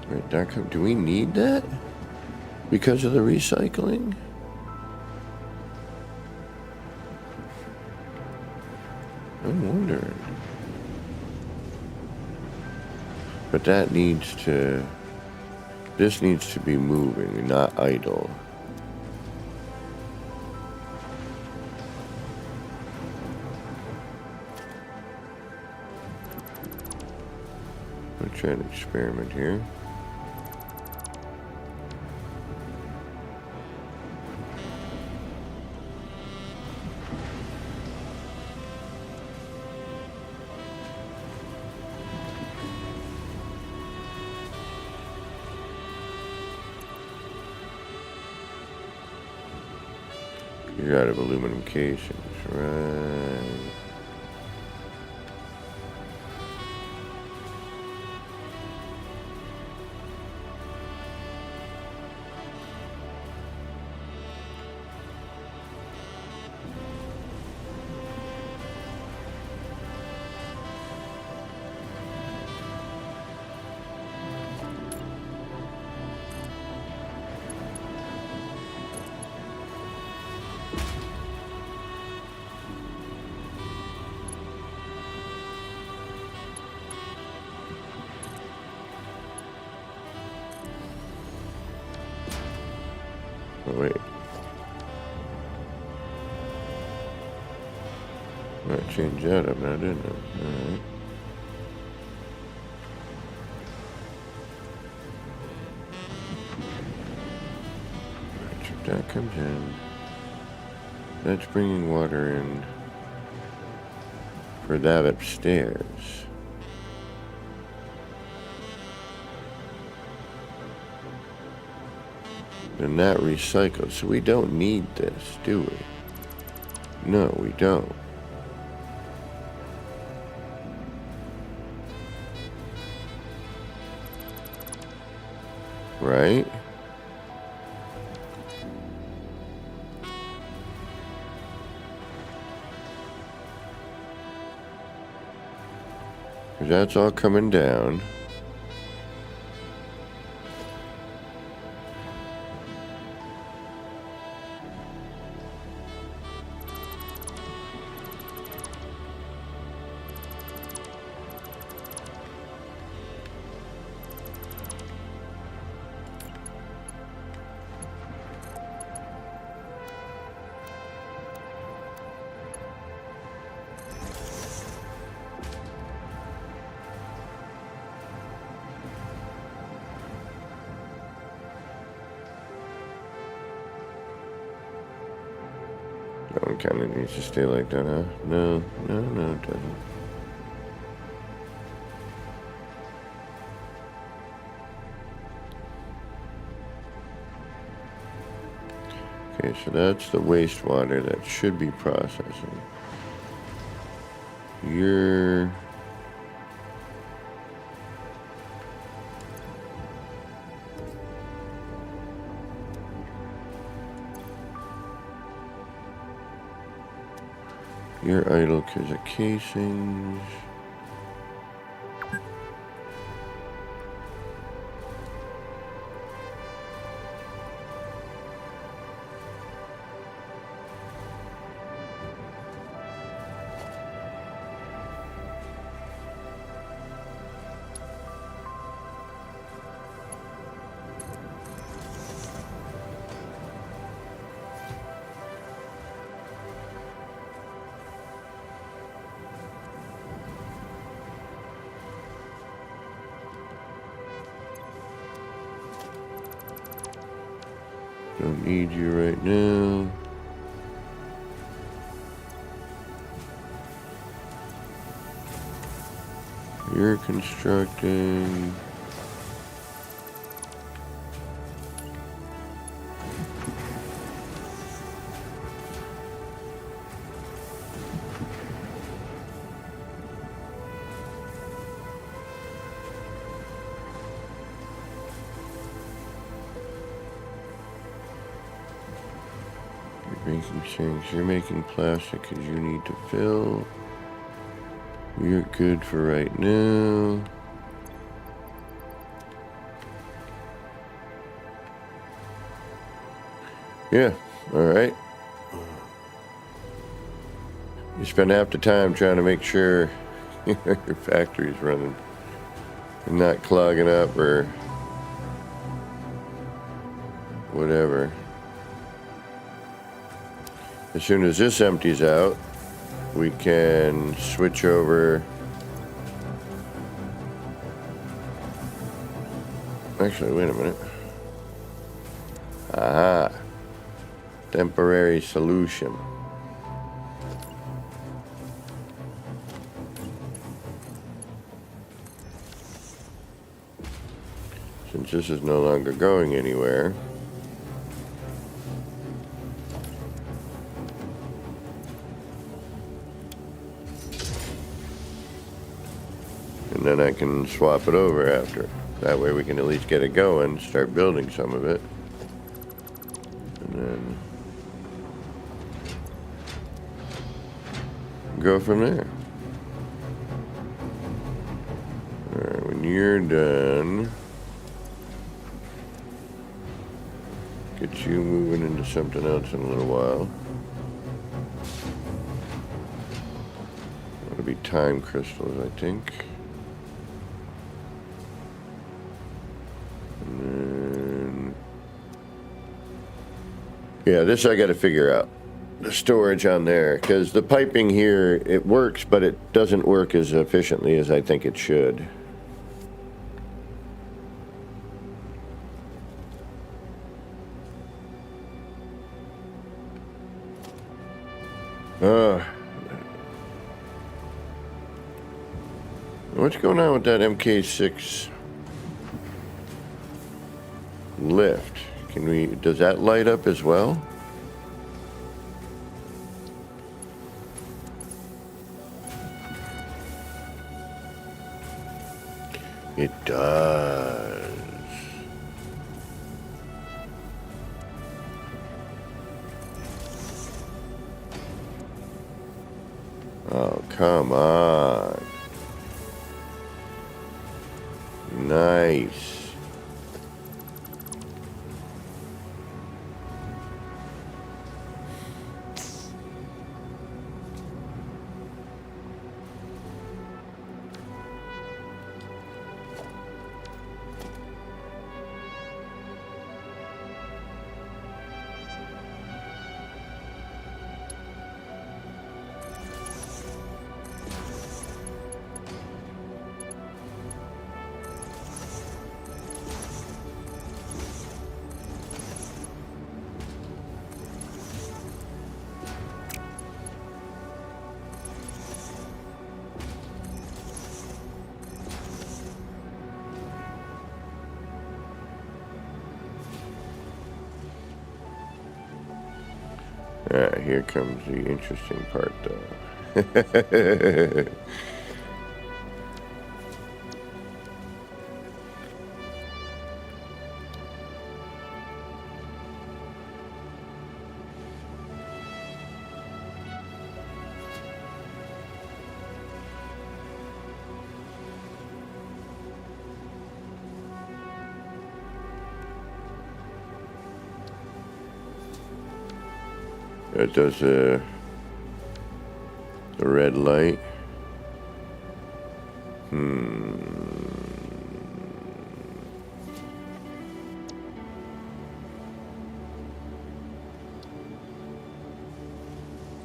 Right, that do we need that? Because of the recycling? I'm wondering. But that needs to This needs to be moving, not idle. I'll try an experiment here. You're out of aluminum casings, right? Oh, wait. I changed that up now, didn't I? Alright. If that comes in, that's bringing water in for that upstairs. And that recycles, so we don't need this, do we? No, we don't. Right? Because that's all coming down. That one kind of needs to stay like that, huh? No, it doesn't. Okay, so that's the wastewater that should be processing. You're... You're idle because of casings. Don't need you right now. You're constructing. Making change. You're making plastic because you need to fill. You're good for right now. Yeah, alright. You spend half the time trying to make sure your factory's running and not clogging up or whatever. As soon as this empties out, we can switch over. Actually, wait a minute. Aha. Temporary solution. Since this is no longer going anywhere, and then I can swap it over after. That way we can at least get it going, start building some of it. And then go from there. Alright, when you're done, get you moving into something else in a little while. It'll be time crystals, I think. And then, yeah, this I got to figure out. The storage on there, because the piping here, it works, but it doesn't work as efficiently as I think it should. What's going on with that MK6 lift? Does that light up as well? It does. Oh, come on. Nice. Here comes the interesting part, though. It does the red light.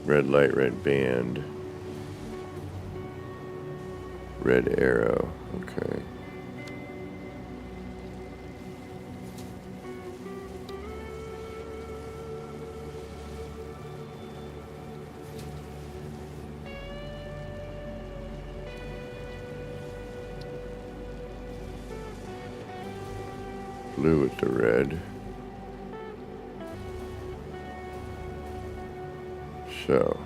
Red light, red band. Red arrow. Okay. Blue with the red. So.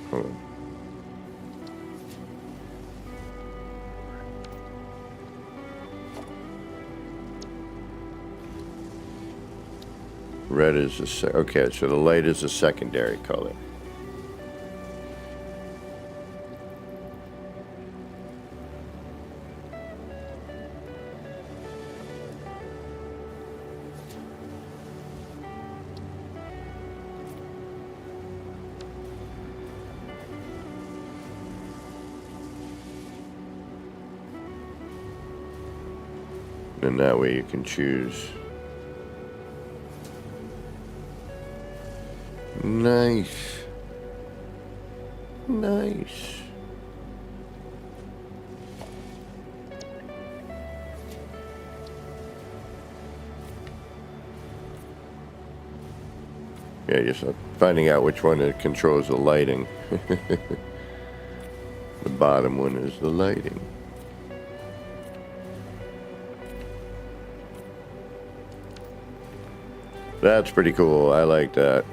Hold on. Red is the okay, so the light is a secondary color. And that way you can choose. Nice. Nice. Yeah, just finding out which one controls the lighting. The bottom one is the lighting. That's pretty cool. I like that.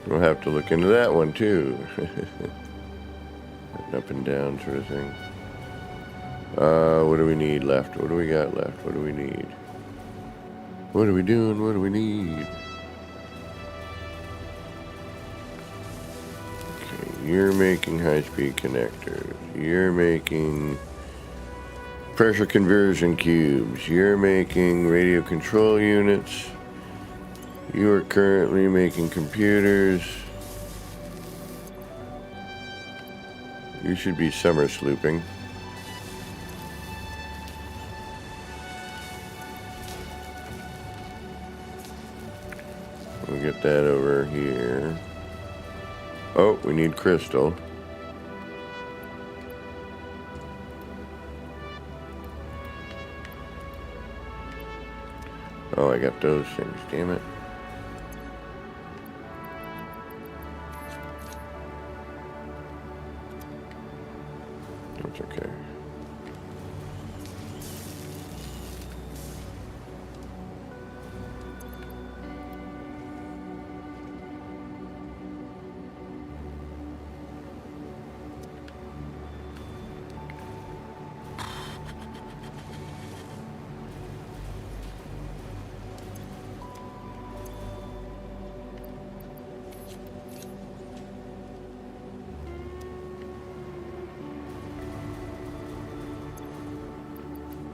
We'll have to look into that one too. Up and down sort of thing. What do we need left? What do we got left? What do we need? What are we doing? What do we need? Okay, you're making high-speed connectors. You're making pressure conversion cubes. You're making radio control units. You are currently making computers. You should be summer slooping. We'll get that over here. Oh, we need crystal. Oh, I got those things, damn it. That's okay.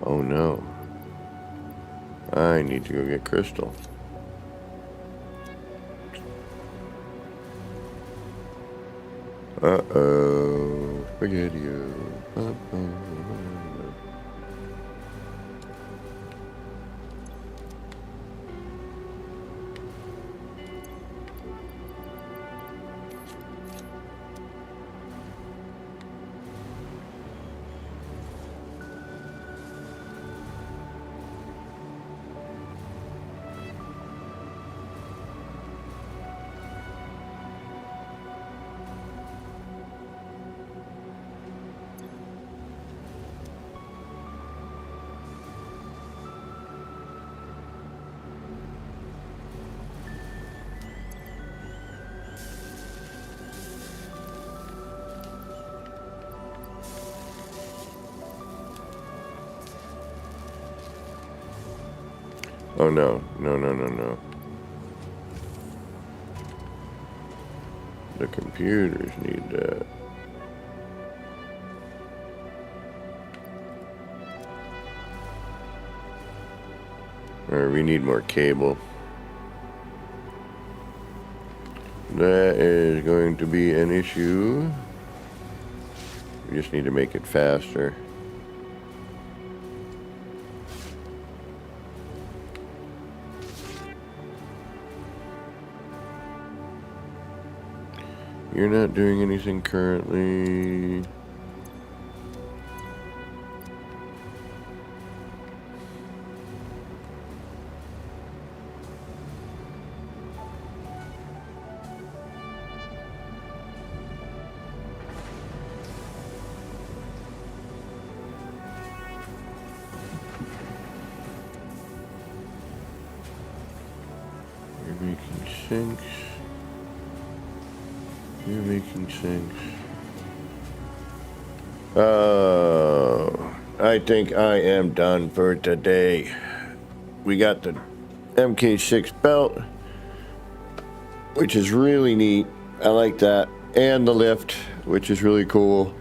Oh no. I need to go get crystal. Uh-oh. Spaghetti-o. Oh no, no, no, no, no. The computers need that. Or we need more cable. That is going to be an issue. We just need to make it faster. You're not doing anything currently. You're making sinks. You're making sinks. Oh, I think I am done for today. We got the MK6 belt, which is really neat. I like that. And the lift, which is really cool.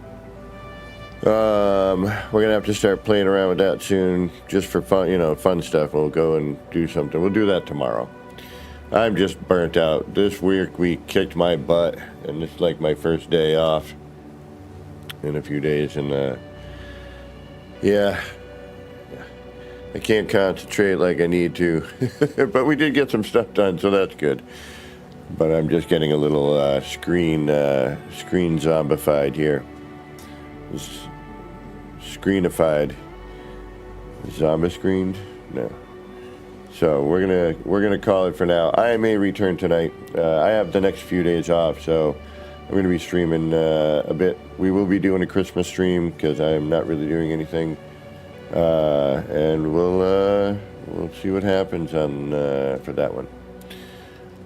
We're gonna have to start playing around with that soon, just for fun, fun stuff. We'll go and do something. We'll do that tomorrow. I'm just burnt out. This week kicked my butt, and it's like my first day off in a few days, and yeah, I can't concentrate like I need to. But we did get some stuff done, so that's good. But I'm just getting a little screen zombified here. Screenified. Zombie screened? No. So we're gonna call it for now. I may return tonight. I have the next few days off, so I'm gonna be streaming a bit. We will be doing a Christmas stream because I'm not really doing anything, and we'll see what happens on for that one.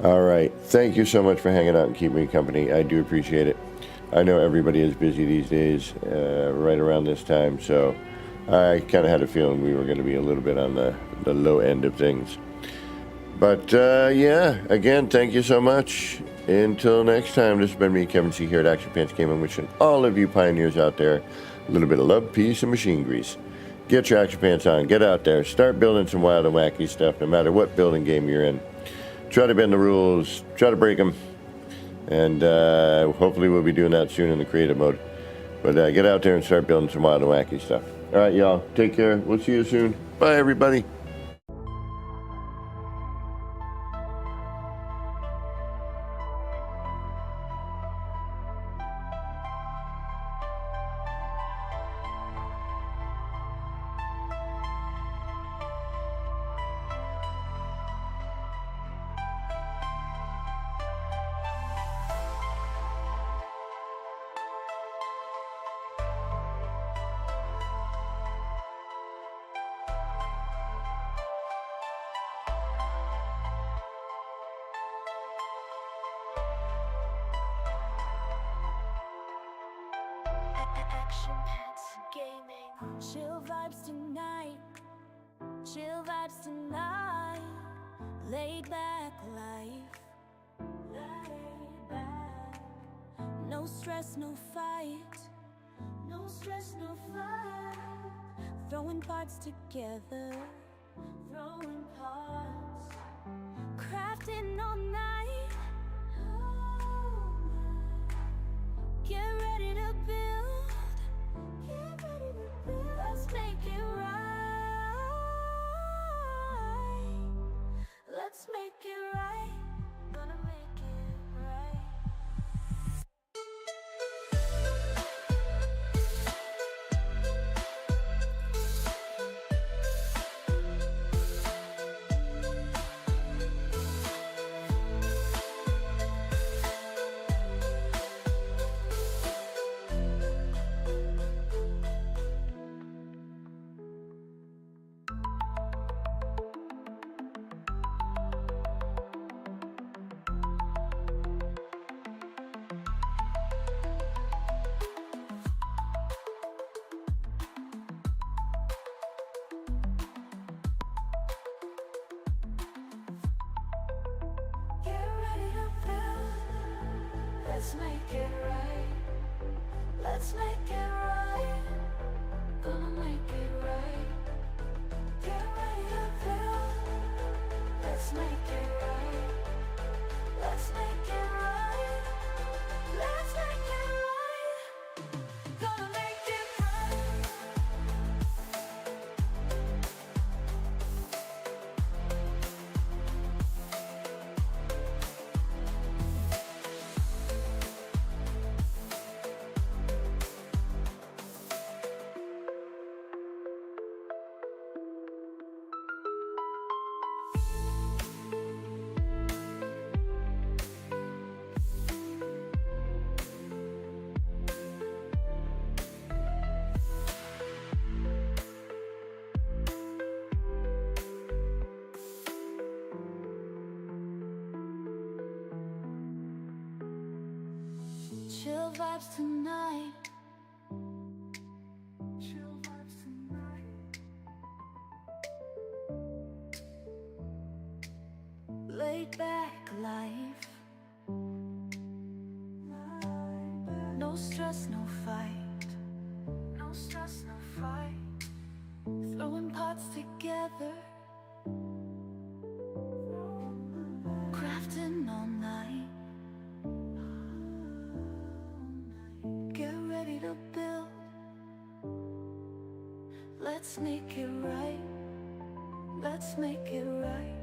All right. Thank you so much for hanging out and keeping me company. I do appreciate it. I know everybody is busy these days, right around this time, so I kind of had a feeling we were going to be a little bit on the low end of things. But, yeah, again, thank you so much. Until next time, this has been me, Kevin C. here at Action Pants Gaming, wishing all of you pioneers out there a little bit of love, peace, and machine grease. Get your Action Pants on. Get out there. Start building some wild and wacky stuff, no matter what building game you're in. Try to bend the rules. Try to break them. And hopefully we'll be doing that soon in the creative mode. But get out there and start building some wild and wacky stuff. All right, y'all. Take care. We'll see you soon. Bye, everybody. Action Pants Gaming. Chill vibes tonight. Chill vibes tonight. Laid back life. Laid back. No stress, no fight. No stress, no fight. Throwing parts together. Throwing parts. Crafting all night. Get ready to build. Get ready to build. Let's make it right. Let's make it right. Gonna make it right. Get ready to build. Let's make it right. Let's make it right. Gonna make it right. Get ready to build. Let's make it right. Let's make it right. Let's make it right. Gonna make it right. Chill vibes tonight. Chill vibes tonight. Laid back life. No stress, no fight. No stress, no fight. fight, throwing pots together, crafting all night. Get ready to build, let's make it right, let's make it right.